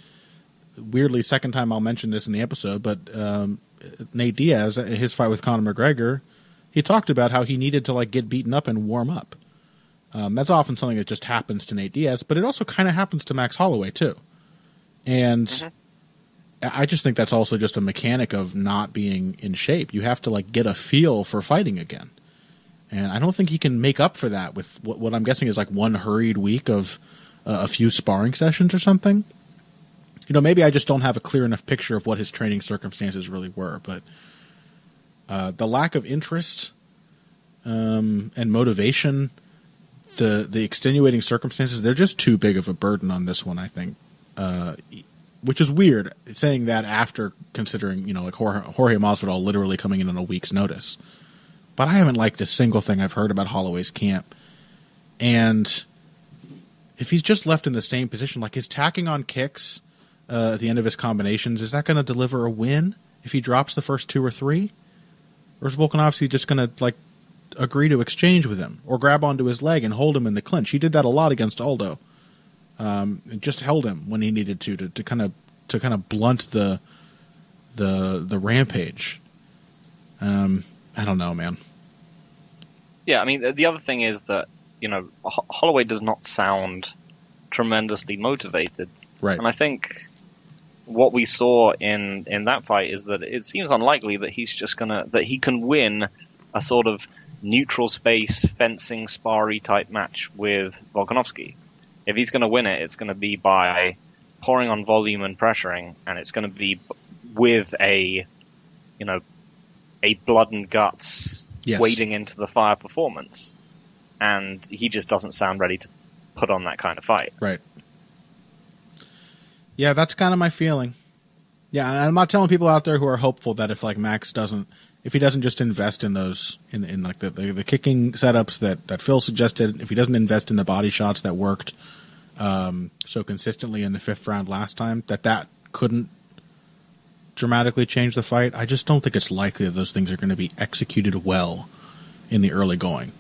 weirdly, second time I'll mention this in the episode, but Nate Diaz, his fight with Conor McGregor, he talked about how he needed to like get beaten up and warm up. That's often something that just happens to Nate Diaz, but it also kind of happens to Max Holloway too. And I just think that's also just a mechanic of not being in shape. You have to like get a feel for fighting again. And I don't think he can make up for that with what I'm guessing is like one hurried week of a few sparring sessions or something. Maybe I just don't have a clear enough picture of what his training circumstances really were, but the lack of interest and motivation, the extenuating circumstances, they're just too big of a burden on this one, I think. Which is weird, saying that after considering, like Jorge Masvidal literally coming in on a week's notice. But I haven't liked a single thing I've heard about Holloway's camp. And if he's just left in the same position, like his tacking on kicks at the end of his combinations, is that going to deliver a win if he drops the first 2 or 3? Or is Volkanovski just going to like agree to exchange with him or grab onto his leg and hold him in the clinch? He did that a lot against Aldo. And just held him when he needed to kind of blunt the rampage. I don't know, man. Yeah, I mean, the other thing is that, Holloway does not sound tremendously motivated. Right. And I think what we saw in that fight is that it seems unlikely that that he can win a sort of neutral space fencing sparring type match with Volkanovski. If he's going to win it, it's going to be by pouring on volume and pressuring, and it's going to be with a blood and guts, wading into the fire performance. And he just doesn't sound ready to put on that kind of fight. Right. Yeah, that's kind of my feeling. Yeah, and I'm not telling people out there who are hopeful that if like Max if he doesn't just invest in those, in like the kicking setups that Phil suggested, if he doesn't invest in the body shots that worked so consistently in the 5th round last time, that couldn't dramatically change the fight. I just don't think it's likely that those things are going to be executed well in the early going.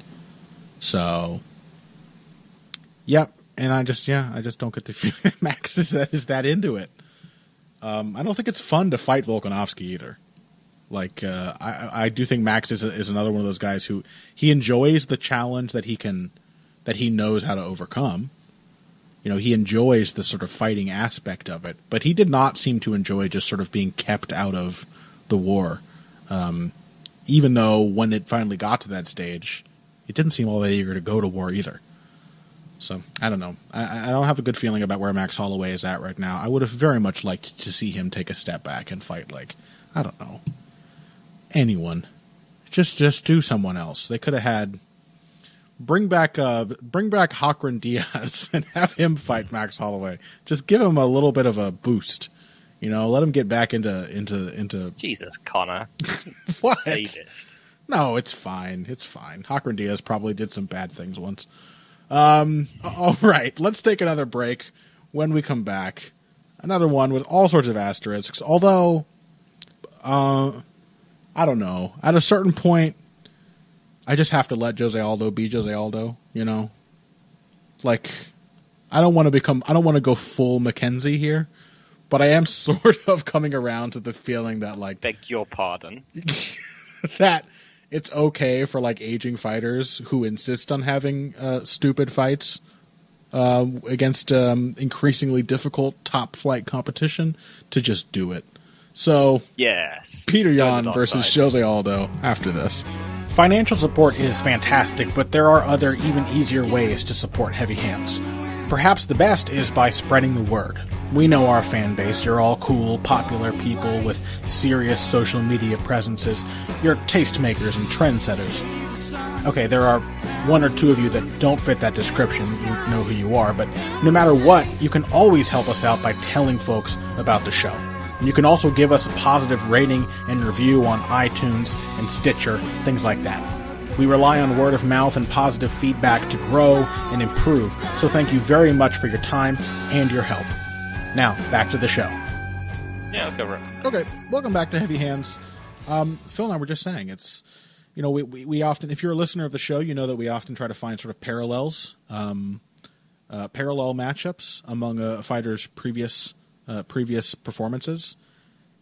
So, yep. And I just don't get the feeling that Max is that into it. I don't think it's fun to fight Volkanovski either. Like, I do think Max is another one of those guys who he enjoys the challenge that he knows how to overcome. He enjoys the sort of fighting aspect of it, but he did not seem to enjoy just sort of being kept out of the war. Even though when it finally got to that stage, it didn't seem all that eager to go to war either. So, I don't know. I don't have a good feeling about where Max Holloway is at right now. I would have very much liked to see him take a step back and fight like, I don't know, anyone. Just do someone else. They could have had bring back Hakran Diaz and have him fight Max Holloway. Just give him a little bit of a boost. Let him get back into Jesus, Connor. What? Sadist. No, it's fine. It's fine. Hakran Diaz probably did some bad things once. All right, let's take another break. When we come back, another one with all sorts of asterisks. Although, I don't know. At a certain point, I just have to let Jose Aldo be Jose Aldo. Like, I don't want to go full McKenzie here, but I am sort of coming around to the feeling that, like, Beg your pardon. that it's okay for, like, aging fighters who insist on having stupid fights against increasingly difficult top flight competition to just do it. So, yes, Peter Yan versus Jose Aldo after this. Financial support is fantastic, but there are other, even easier ways to support Heavy Hands. Perhaps the best is by spreading the word. We know our fan base. You're all cool, popular people with serious social media presences. You're tastemakers and trendsetters. Okay, there are one or two of you that don't fit that description. You know who you are, but no matter what, you can always help us out by telling folks about the show. And you can also give us a positive rating and review on iTunes and Stitcher, things like that. We rely on word of mouth and positive feedback to grow and improve, so thank you very much for your time and your help. Now, back to the show. Yeah, let's go for it. Okay, welcome back to Heavy Hands. Phil and I were just saying, it's, you know, we often, if you're a listener of the show, you know that we often try to find sort of parallels, parallel matchups among a fighter's previous performances.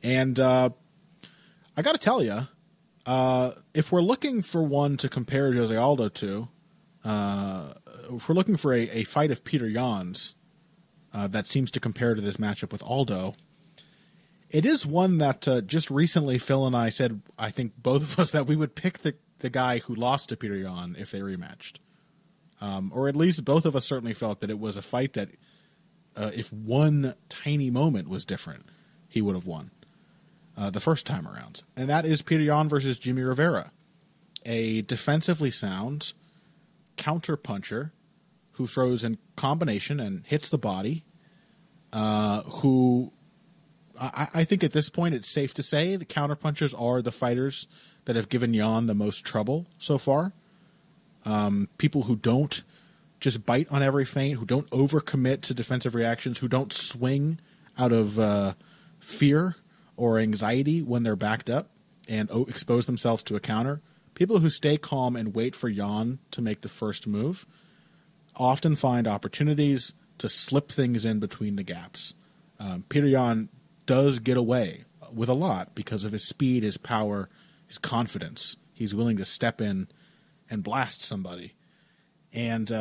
And I got to tell you, if we're looking for one to compare Jose Aldo to, if we're looking for a fight of Peter Yan's that seems to compare to this matchup with Aldo, it is one that just recently Phil and I said, I think both of us, that we would pick the guy who lost to Peter Yan if they rematched. Or at least both of us certainly felt that it was a fight that if one tiny moment was different, he would have won the first time around. And that is Peter Yan versus Jimmy Rivera, a defensively sound counter-puncher who throws in combination and hits the body, who I think at this point it's safe to say the counter-punchers are the fighters that have given Yan the most trouble so far. People who don't just bite on every feint, who don't overcommit to defensive reactions, who don't swing out of fear or anxiety when they're backed up and expose themselves to a counter. People who stay calm and wait for Yan to make the first move often find opportunities to slip things in between the gaps. Peter Yan does get away with a lot because of his speed, his power, his confidence. He's willing to step in and blast somebody. And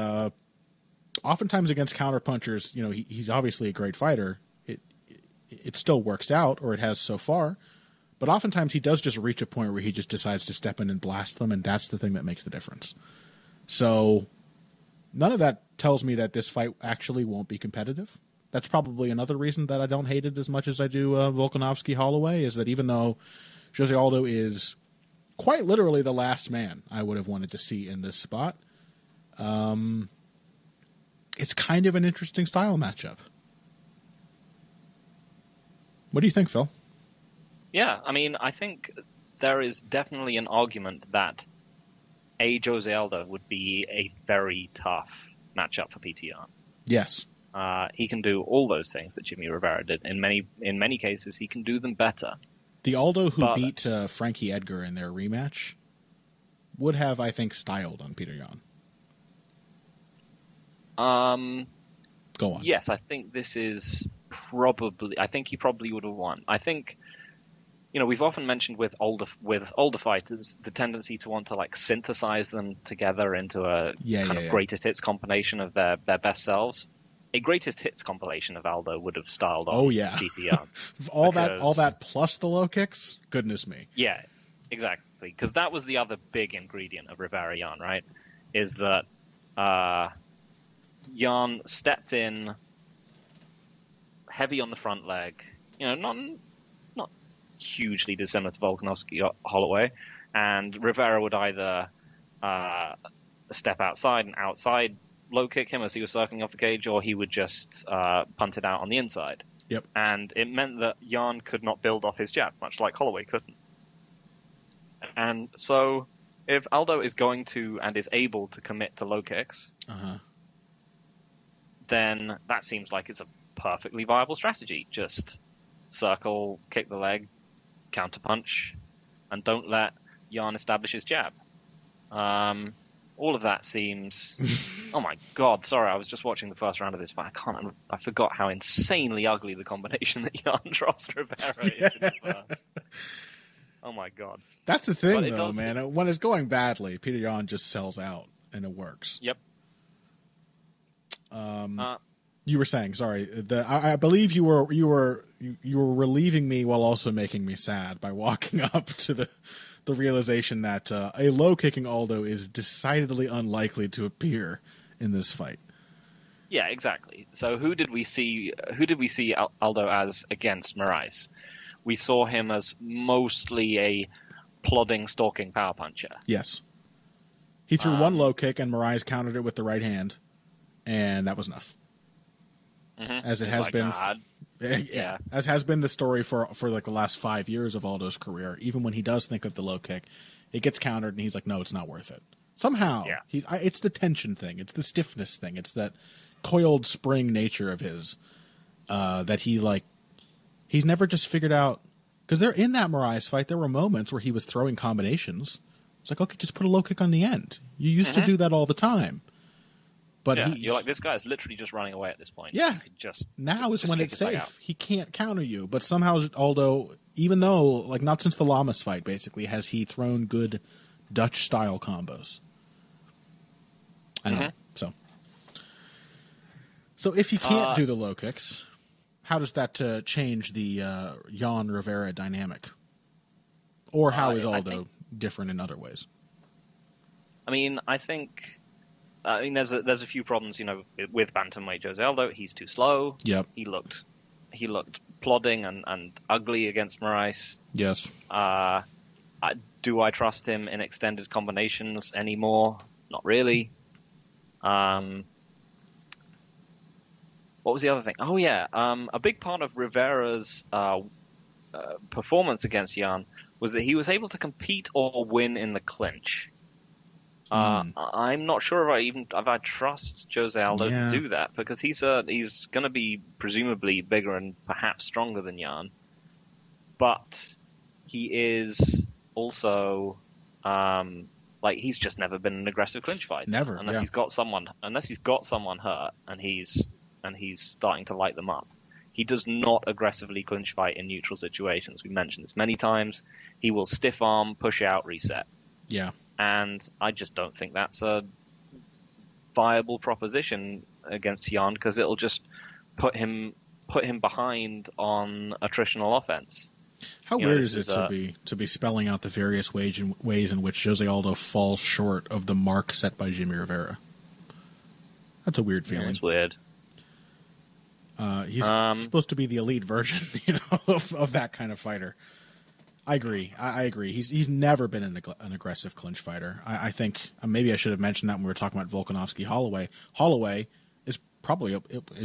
oftentimes against counterpunchers, you know, he's obviously a great fighter. It still works out, or it has so far. But oftentimes he does just reach a point where he just decides to step in and blast them, and that's the thing that makes the difference. So none of that tells me that this fight actually won't be competitive. That's probably another reason that I don't hate it as much as I do Volkanovski-Holloway, is that even though Jose Aldo is quite literally the last man I would have wanted to see in this spot, it's kind of an interesting style matchup. What do you think, Phil? Yeah, I mean, I think there is definitely an argument that Jose Aldo would be a very tough matchup for Peter Yan. Yes. He can do all those things that Jimmy Rivera did. In many cases, he can do them better. The Aldo who beat Frankie Edgar in their rematch would have, I think, styled on Peter Yan. Go on. Yes, I think this is probably. I think he probably would have won. I think, you know, we've often mentioned with older fighters the tendency to want to like synthesize them together into a greatest hits compilation of their best selves. A greatest hits compilation of Aldo would have styled on Peter Yan. all that plus the low kicks. Goodness me. Yeah, exactly. Because that was the other big ingredient of Rivera Yan, right? Is that Yan stepped in heavy on the front leg, you know, not hugely dissimilar to Volkanovski-Holloway, and Rivera would either step outside and outside low kick him as he was circling off the cage, or he would just punt it out on the inside. Yep. And it meant that Yan could not build off his jab, much like Holloway couldn't. And so if Aldo is going to and is able to commit to low kicks, then that seems like it's a perfectly viable strategy. Just circle, kick the leg, counterpunch, and don't let Yan establish his jab. all of that seems. Oh my God! Sorry, I was just watching the first round of this fight. I forgot how insanely ugly the combination that Jan drops Rivera is in the first. Oh my God! That's the thing, though, man. When it's going badly, Peter Yan just sells out, and it works. Yep. You were saying, sorry. I believe you were relieving me while also making me sad by walking up to the realization that a low kicking Aldo is decidedly unlikely to appear in this fight. Yeah, exactly. So who did we see Aldo as against Moraes? We saw him as mostly a plodding, stalking power puncher. Yes. He threw one low kick and Moraes countered it with the right hand, and that was enough. Mm-hmm. As it has been, as has been the story for like the last 5 years of Aldo's career. Even when he does think of the low kick, it gets countered, and he's like, "No, it's not worth it." Somehow, it's the tension thing, it's the stiffness thing, it's that coiled spring nature of his that he's never just figured out. Because they're in that Moraes fight, there were moments where he was throwing combinations. It's like, okay, just put a low kick on the end. You used to do that all the time. But you're like, this guy is literally just running away at this point. Yeah. Now is when it's safe. He can't counter you. But somehow Aldo, even though, like, not since the Lamas fight, basically, has he thrown good Dutch-style combos. I know. So if he can't do the low kicks, how does that change the Jan Rivera dynamic? Or how is Aldo different in other ways? I mean, I think there's a few problems, with bantamweight Jose Aldo. He's too slow. Yep. He looked plodding and ugly against Moraes. Yes. Do I trust him in extended combinations anymore? Not really. What was the other thing? Oh yeah, a big part of Rivera's performance against Jan was that he was able to compete or win in the clinch. I'm not sure if I trust Jose Aldo to do that, because he's going to be presumably bigger and perhaps stronger than Jan, but he is also he's just never been an aggressive clinch fighter. Never, unless he's got someone hurt and he's starting to light them up. He does not aggressively clinch fight in neutral situations. We mentioned this many times. He will stiff arm, push out, reset. Yeah. And I just don't think that's a viable proposition against Jan, because it'll just put him behind on attritional offense. How weird is it to be spelling out the various ways in which Jose Aldo falls short of the mark set by Jimmy Rivera? That's a weird feeling. It's weird. He's supposed to be the elite version, of that kind of fighter. I agree. I agree. He's never been an aggressive clinch fighter. I think maybe I should have mentioned that when we were talking about Volkanovski Holloway. Holloway is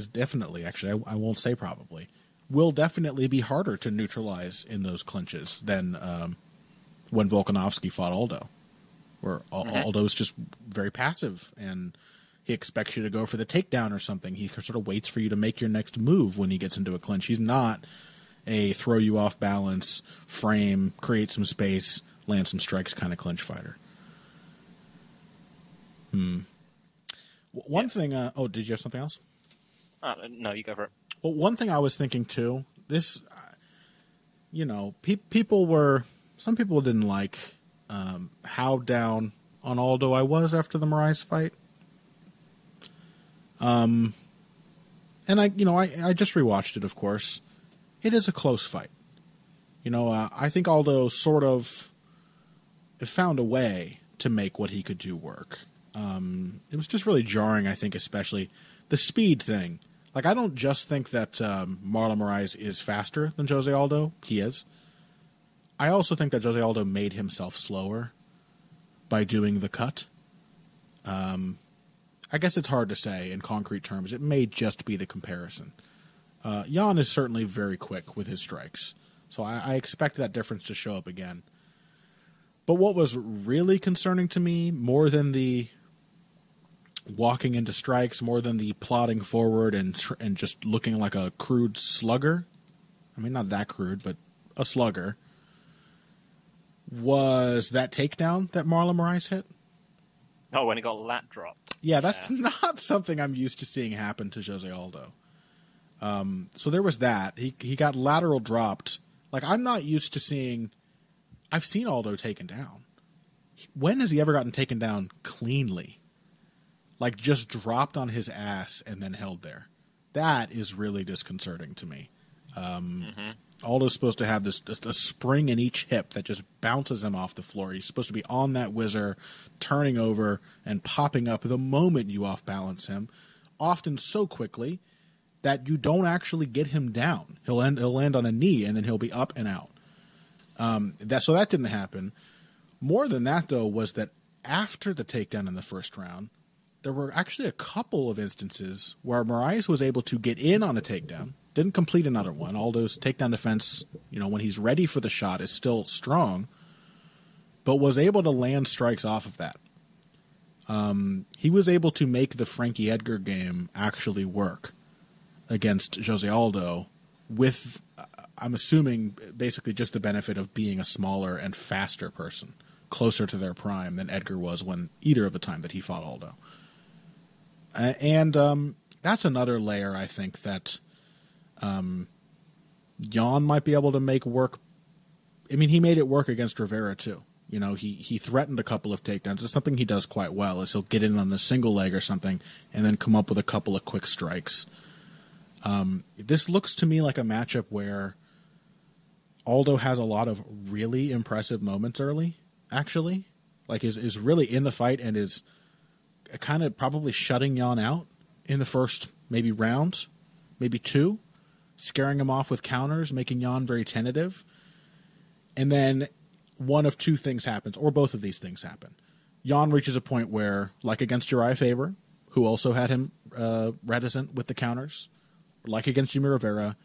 definitely, actually, I won't say probably, will definitely be harder to neutralize in those clinches than when Volkanovski fought Aldo, where Aldo's just very passive and he expects you to go for the takedown or something. He sort of waits for you to make your next move when he gets into a clinch. He's not a throw you off balance, frame, create some space, land some strikes kind of clinch fighter. One thing, did you have something else? No, you go for it. Well, one thing I was thinking too, this, some people didn't like how down on Aldo I was after the Moraes fight. And I just rewatched it, of course. It is a close fight. I think Aldo sort of found a way to make what he could do work. It was just really jarring, I think, especially the speed thing. Like, I don't just think that Marlon Moraes is faster than Jose Aldo. He is. I also think that Jose Aldo made himself slower by doing the cut. I guess it's hard to say in concrete terms. It may just be the comparison. Jan is certainly very quick with his strikes, so I expect that difference to show up again. But what was really concerning to me, more than the walking into strikes, more than the plodding forward and just looking like a crude slugger, I mean, not that crude, but a slugger, was that takedown that Marlon Moraes hit. Oh, when he got lat dropped. Yeah, that's not something I'm used to seeing happen to Jose Aldo. So there was that. He got lateral dropped. Like, I'm not used to seeing... I've seen Aldo taken down. When has he ever gotten taken down cleanly? Like, just dropped on his ass and then held there. That is really disconcerting to me. Aldo's supposed to have this a spring in each hip that just bounces him off the floor. He's supposed to be on that whizzer, turning over and popping up the moment you off-balance him, often so quickly that you don't actually get him down. He'll land on a knee, and then he'll be up and out. So that didn't happen. More than that, though, was that after the takedown in the first round, there were actually a couple of instances where Moraes was able to get in on a takedown, didn't complete another one. Aldo's takedown defense, when he's ready for the shot, is still strong, but was able to land strikes off of that. He was able to make the Frankie Edgar game actually work against Jose Aldo with, I'm assuming, basically just the benefit of being a smaller and faster person, closer to their prime than Edgar was when either of the time that he fought Aldo. And that's another layer, I think, that Jan might be able to make work. I mean, he made it work against Rivera, too. He threatened a couple of takedowns. It's something he does quite well, is he'll get in on a single leg or something and then come up with a couple of quick strikes. This looks to me like a matchup where Aldo has a lot of really impressive moments early, actually. Like, is really in the fight and is kind of probably shutting Jan out in the first maybe round, maybe two, scaring him off with counters, making Jan very tentative. And then one of two things happens, or both of these things happen. Jan reaches a point where, like against Uriah Faber, who also had him reticent with the counters, like against Jimmy Rivera,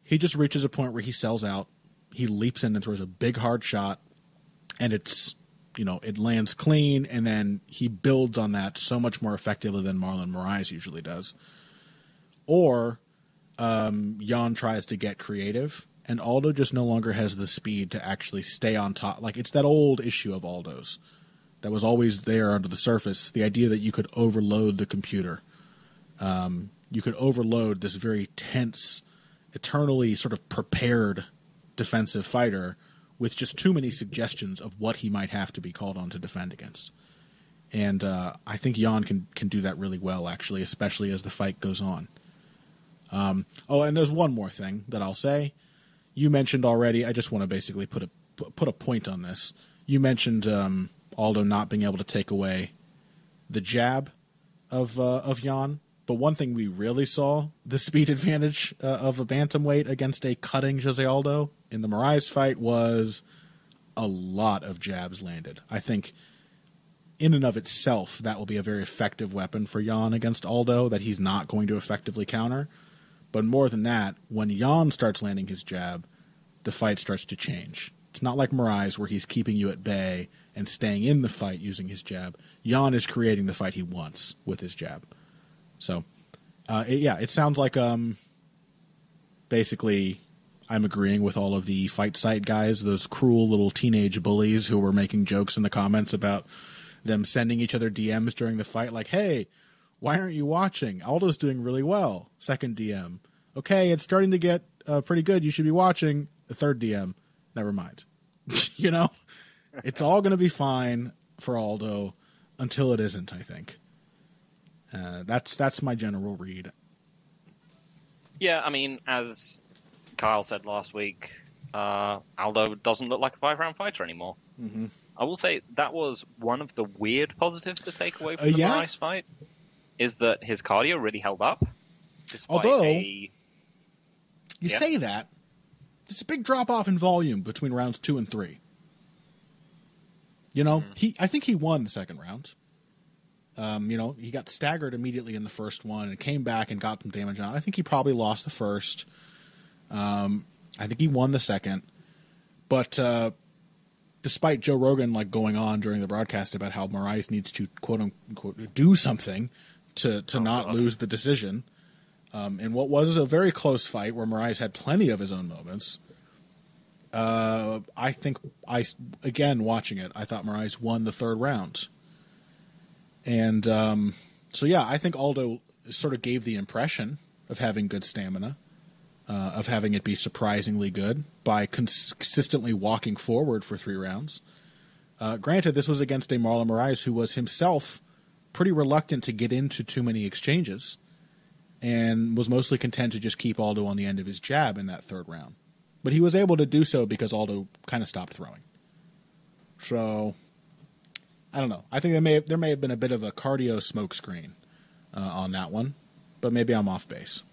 he just reaches a point where he sells out. He leaps in and throws a big hard shot, and it lands clean, and then he builds on that so much more effectively than Marlon Moraes usually does. Or Jan tries to get creative, and Aldo just no longer has the speed to actually stay on top. Like, it's that old issue of Aldo's that was always there under the surface, the idea that you could overload the computer. You could overload this very tense, eternally sort of prepared defensive fighter with just too many suggestions of what he might have to be called on to defend against. And I think Jan can do that really well, actually, especially as the fight goes on. And there's one more thing that I'll say. You mentioned already, I just want to basically put a point on this. You mentioned Aldo not being able to take away the jab of Jan. But one thing we really saw, the speed advantage of a bantamweight against a cutting Jose Aldo in the Moraes fight, was a lot of jabs landed. I think in and of itself, that will be a very effective weapon for Jan against Aldo that he's not going to effectively counter. But more than that, when Jan starts landing his jab, the fight starts to change. It's not like Moraes where he's keeping you at bay and staying in the fight using his jab. Jan is creating the fight he wants with his jab. So, it sounds like basically I'm agreeing with all of the fight site guys, those cruel little teenage bullies who were making jokes in the comments about them sending each other DMs during the fight, like, hey, why aren't you watching? Aldo's doing really well. Second DM. Okay, it's starting to get pretty good. You should be watching. The third DM. Never mind. It's all going to be fine for Aldo until it isn't, I think. That's my general read. Yeah, I mean, as Kyle said last week, Aldo doesn't look like a 5-round fighter anymore. Mm-hmm. I will say that was one of the weird positives to take away from the Moraes fight, is that his cardio really held up. Although, you say that, there's a big drop-off in volume between rounds 2 and 3. I think he won the second round. He got staggered immediately in the first one and came back and got some damage on. I think he probably lost the first. I think he won the second. But despite Joe Rogan going on during the broadcast about how Moraes needs to quote unquote do something to not lose the decision, in what was a very close fight where Moraes had plenty of his own moments, I think again watching it, I thought Moraes won the third round. And so, yeah, I think Aldo sort of gave the impression of having good stamina, of having it be surprisingly good by consistently walking forward for 3 rounds. Granted, this was against a Marlon Moraes who was himself pretty reluctant to get into too many exchanges and was mostly content to just keep Aldo on the end of his jab in that 3rd round. But he was able to do so because Aldo kind of stopped throwing. So, I don't know. I think there may have been a bit of a cardio smokescreen on that one, but maybe I'm off base.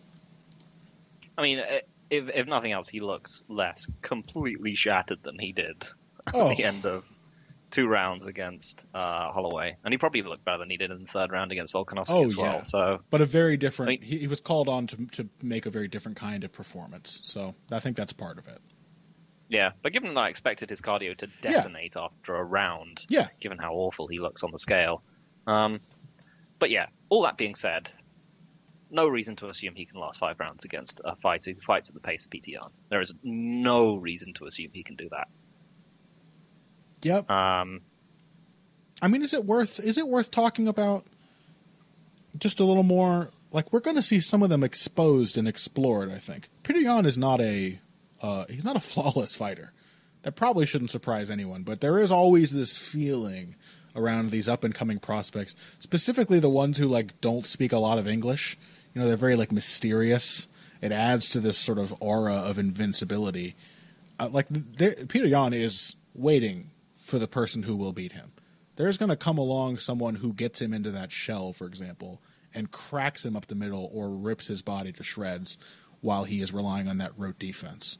I mean, if nothing else, he looks less completely shattered than he did at the end of 2 rounds against Holloway, and he probably looked better than he did in the 3rd round against Volkanovski as well. So, but a very different. I mean, he was called on to make a very different kind of performance. So I think that's part of it. Yeah, but given that I expected his cardio to detonate after a round, given how awful he looks on the scale. But yeah, all that being said, no reason to assume he can last 5 rounds against a fighter who fights at the pace of PTR. There is no reason to assume he can do that. Yep. I mean, is it worth talking about just a little more? Like, we're going to see some of them exposed and explored, I think. Petr Yan is not he's not a flawless fighter. That probably shouldn't surprise anyone, but there is always this feeling around these up-and-coming prospects, specifically the ones who, like, don't speak a lot of English. You know, they're very, like, mysterious. It adds to this sort of aura of invincibility. Petr Yan is waiting for the person who will beat him. There's going to come along someone who gets him into that shell, for example, and cracks him up the middle or rips his body to shreds while he is relying on that rote defense.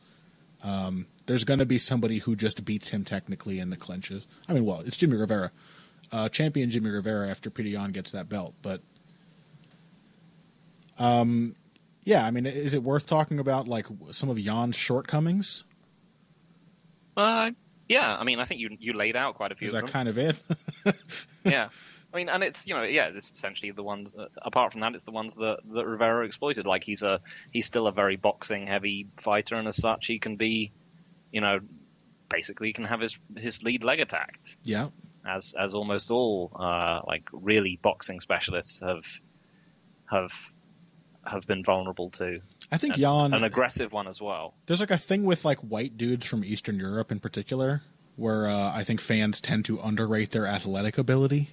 There's going to be somebody who just beats him technically in the clinches. I mean, well, it's Jimmy Rivera. Champion Jimmy Rivera after Petr Yan gets that belt. But, yeah, I mean, is it worth talking about, like, some of Jan's shortcomings? Yeah, I mean, I think you laid out quite a few of them. Is that kind of it? Yeah. I mean, and it's, it's essentially the ones, apart from that, it's the ones that Rivera exploited. Like, he's still a very boxing-heavy fighter, and as such, he can be, basically can have his lead leg attacked. Yeah. As almost all, really boxing specialists have been vulnerable to. I think Jan... An aggressive one as well. There's like a thing with like white dudes from Eastern Europe in particular, where I think fans tend to underrate their athletic ability.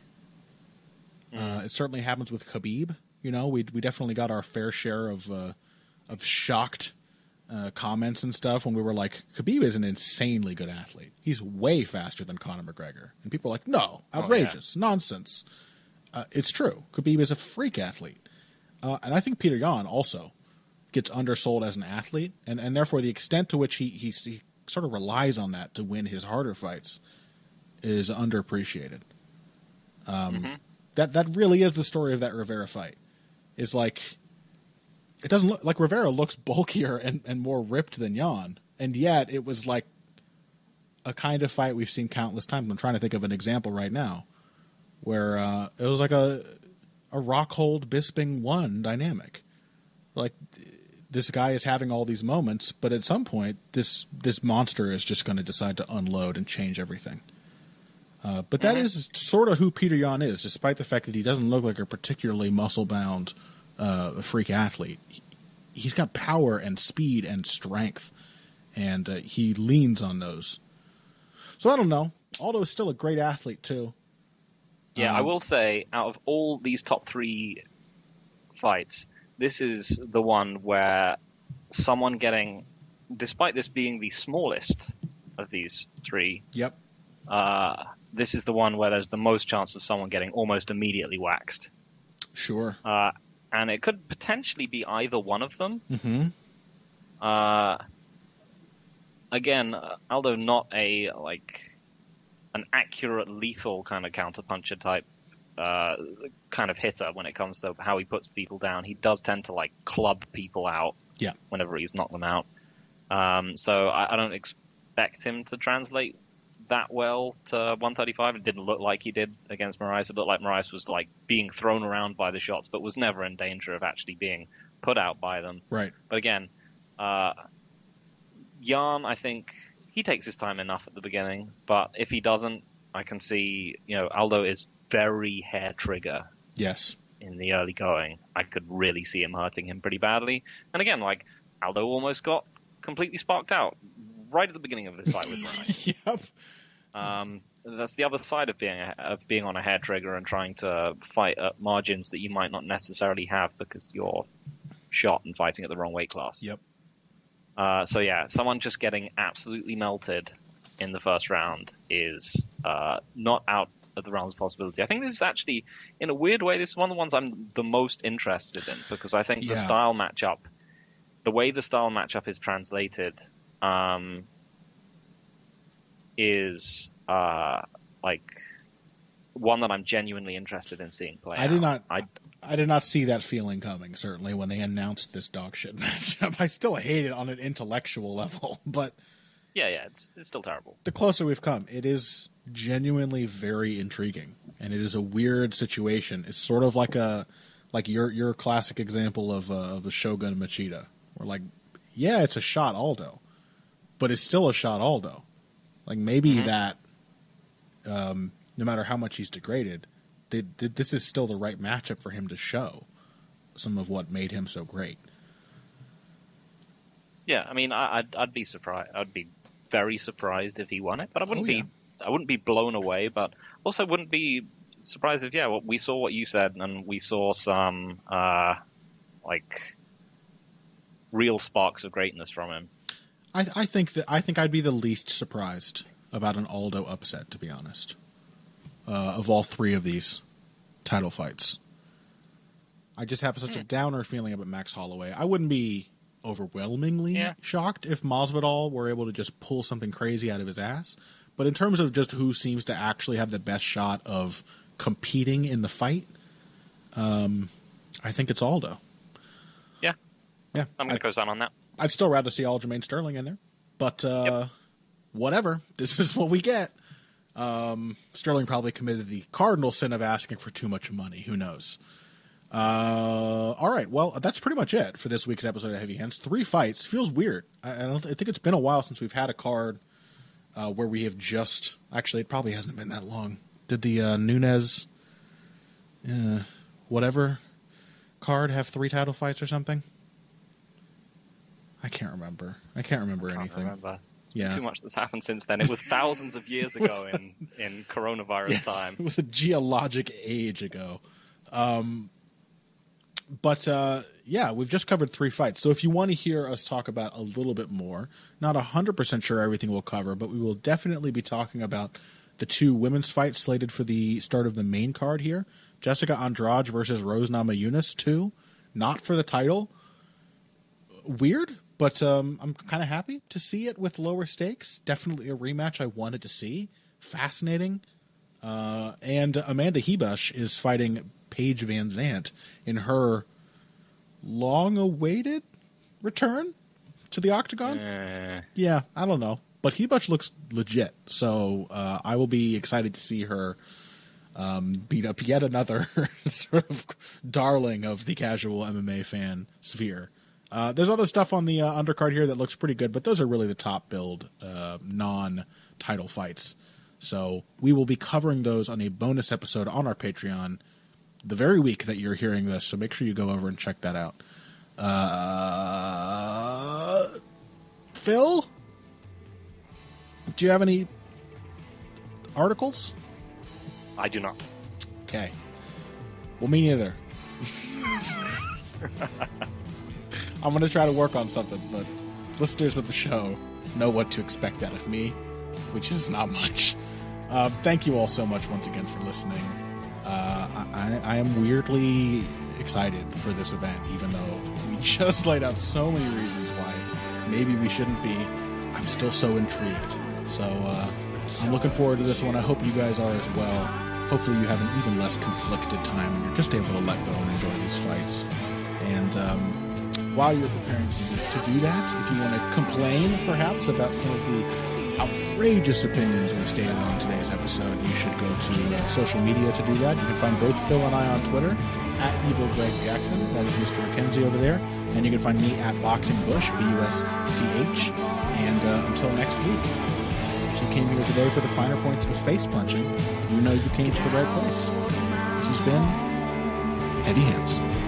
It certainly happens with Khabib. We definitely got our fair share of shocked comments and stuff when we were like, Khabib is an insanely good athlete. He's way faster than Conor McGregor. And people are like, no, outrageous, nonsense. It's true. Khabib is a freak athlete. And I think Petr Yan also gets undersold as an athlete, and therefore the extent to which he sort of relies on that to win his harder fights is underappreciated. That really is the story of that Rivera fight. Is like, it doesn't look like Rivera looks bulkier and more ripped than Yan, and yet it was like a kind of fight we've seen countless times. I'm trying to think of an example right now where it was like a Rockhold Bisping 1 dynamic. Like, this guy is having all these moments, but at some point, this monster is just going to decide to unload and change everything. But that is sort of who Petr Yan is, despite the fact that he doesn't look like a particularly muscle-bound freak athlete. He's got power and speed and strength, and he leans on those. So I don't know. Aldo is still a great athlete, too. Yeah, I will say, out of all these top 3 fights, this is the one where someone getting, despite this being the smallest of these 3, yep, this is the one where there's the most chance of someone getting almost immediately waxed. Sure. And it could potentially be either one of them. Mm-hmm. Again, Aldo not an accurate, lethal kind of counterpuncher type kind of hitter when it comes to how he puts people down. He does tend to club people out whenever he's knocked them out. So I don't expect him to translate that well to 135. It didn't look like he did against Moraes. It looked like Moraes was being thrown around by the shots, but was never in danger of actually being put out by them. Right. But again, Yan, I think he takes his time enough at the beginning, but if he doesn't, I can see, Aldo is very hair trigger Yes. in the early going, I could really see him hurting him pretty badly. And again, like, Aldo almost got completely sparked out right at the beginning of this fight with Ryan. Yep. That's the other side of being on a hair trigger and trying to fight at margins that you might not necessarily have because you're shot and fighting at the wrong weight class. Yep. So yeah, someone just getting absolutely melted in the first round is not out of the realms of possibility. I think this is actually, in a weird way, this is one of the ones I'm the most interested in because I think the style matchup, the way the style matchup is translated, is like one that I'm genuinely interested in seeing play out. I did not see that feeling coming, certainly, when they announced this dog shit matchup. I still hate it on an intellectual level, but... Yeah, it's still terrible. The closer we've come, it is genuinely very intriguing, and it is a weird situation. It's sort of like your classic example of the Shogun Machida, where, like, yeah, it's a shot Aldo, but it's still a shot Aldo. Like, maybe that, no matter how much he's degraded, this is still the right matchup for him to show some of what made him so great. Yeah, I mean, I'd be surprised. I'd be very surprised if he won it, but I wouldn't be blown away, but also wouldn't be surprised if we saw what you said and we saw some like real sparks of greatness from him. I think I'd be the least surprised about an Aldo upset, to be honest. Of all three of these title fights, I just have such a downer feeling about Max Holloway. I wouldn't be overwhelmingly shocked if Masvidal were able to just pull something crazy out of his ass. But in terms of just who seems to actually have the best shot of competing in the fight, I think it's Aldo. Yeah. Yeah. I'm going to co-sign on that. I'd still rather see Aljamain Sterling in there. But whatever. This is what we get. Sterling probably committed the cardinal sin of asking for too much money. Who knows? All right. Well, that's pretty much it for this week's episode of Heavy Hands. 3 fights. Feels weird. I think it's been a while since we've had a card where we have just... Actually, it probably hasn't been that long. Did the Nunes whatever card have 3 title fights or something? I can't remember. Anything. Remember. Yeah. Too much that's happened since then. It was thousands of years ago in coronavirus time. It was a geologic age ago. But we've just covered 3 fights. So if you want to hear us talk about a little bit more, not 100% sure everything we'll cover, but we will definitely be talking about the 2 women's fights slated for the start of the main card here. Jessica Andrade versus Rose Namajunas 2. Not for the title. Weird, but I'm kind of happy to see it with lower stakes. Definitely a rematch I wanted to see. Fascinating. And Amanda Hebush is fighting Paige Van Zandt in her long-awaited return to the octagon. Yeah, I don't know. But Hebush looks legit, so I will be excited to see her beat up yet another sort of darling of the casual MMA fan sphere. There's other stuff on the undercard here that looks pretty good, but those are really the top build non-title fights. So we will be covering those on a bonus episode on our Patreon the very week that you're hearing this, so make sure you go over and check that out. Phil? Do you have any articles? I do not. Okay. Well, me neither. I'm going to try to work on something, but listeners of the show know what to expect out of me, which is not much. Thank you all so much once again for listening. I am weirdly excited for this event, even though we just laid out so many reasons why maybe we shouldn't be. I'm still so intrigued. So I'm looking forward to this one. I hope you guys are as well. Hopefully you have an even less conflicted time and you're just able to let go and enjoy these fights. And while you're preparing to do that, if you want to complain perhaps about some of the outrageous opinions we've stated on today's episode, you should go to social media to do that. You can find both Phil and I on Twitter at Evil Greg Jackson. That is Mr. McKenzie over there. And you can find me at Boxing Bush, BUSCH. And until next week, you came here today for the finer points of face punching, you know you came to the right place. This has been Heavy Hands.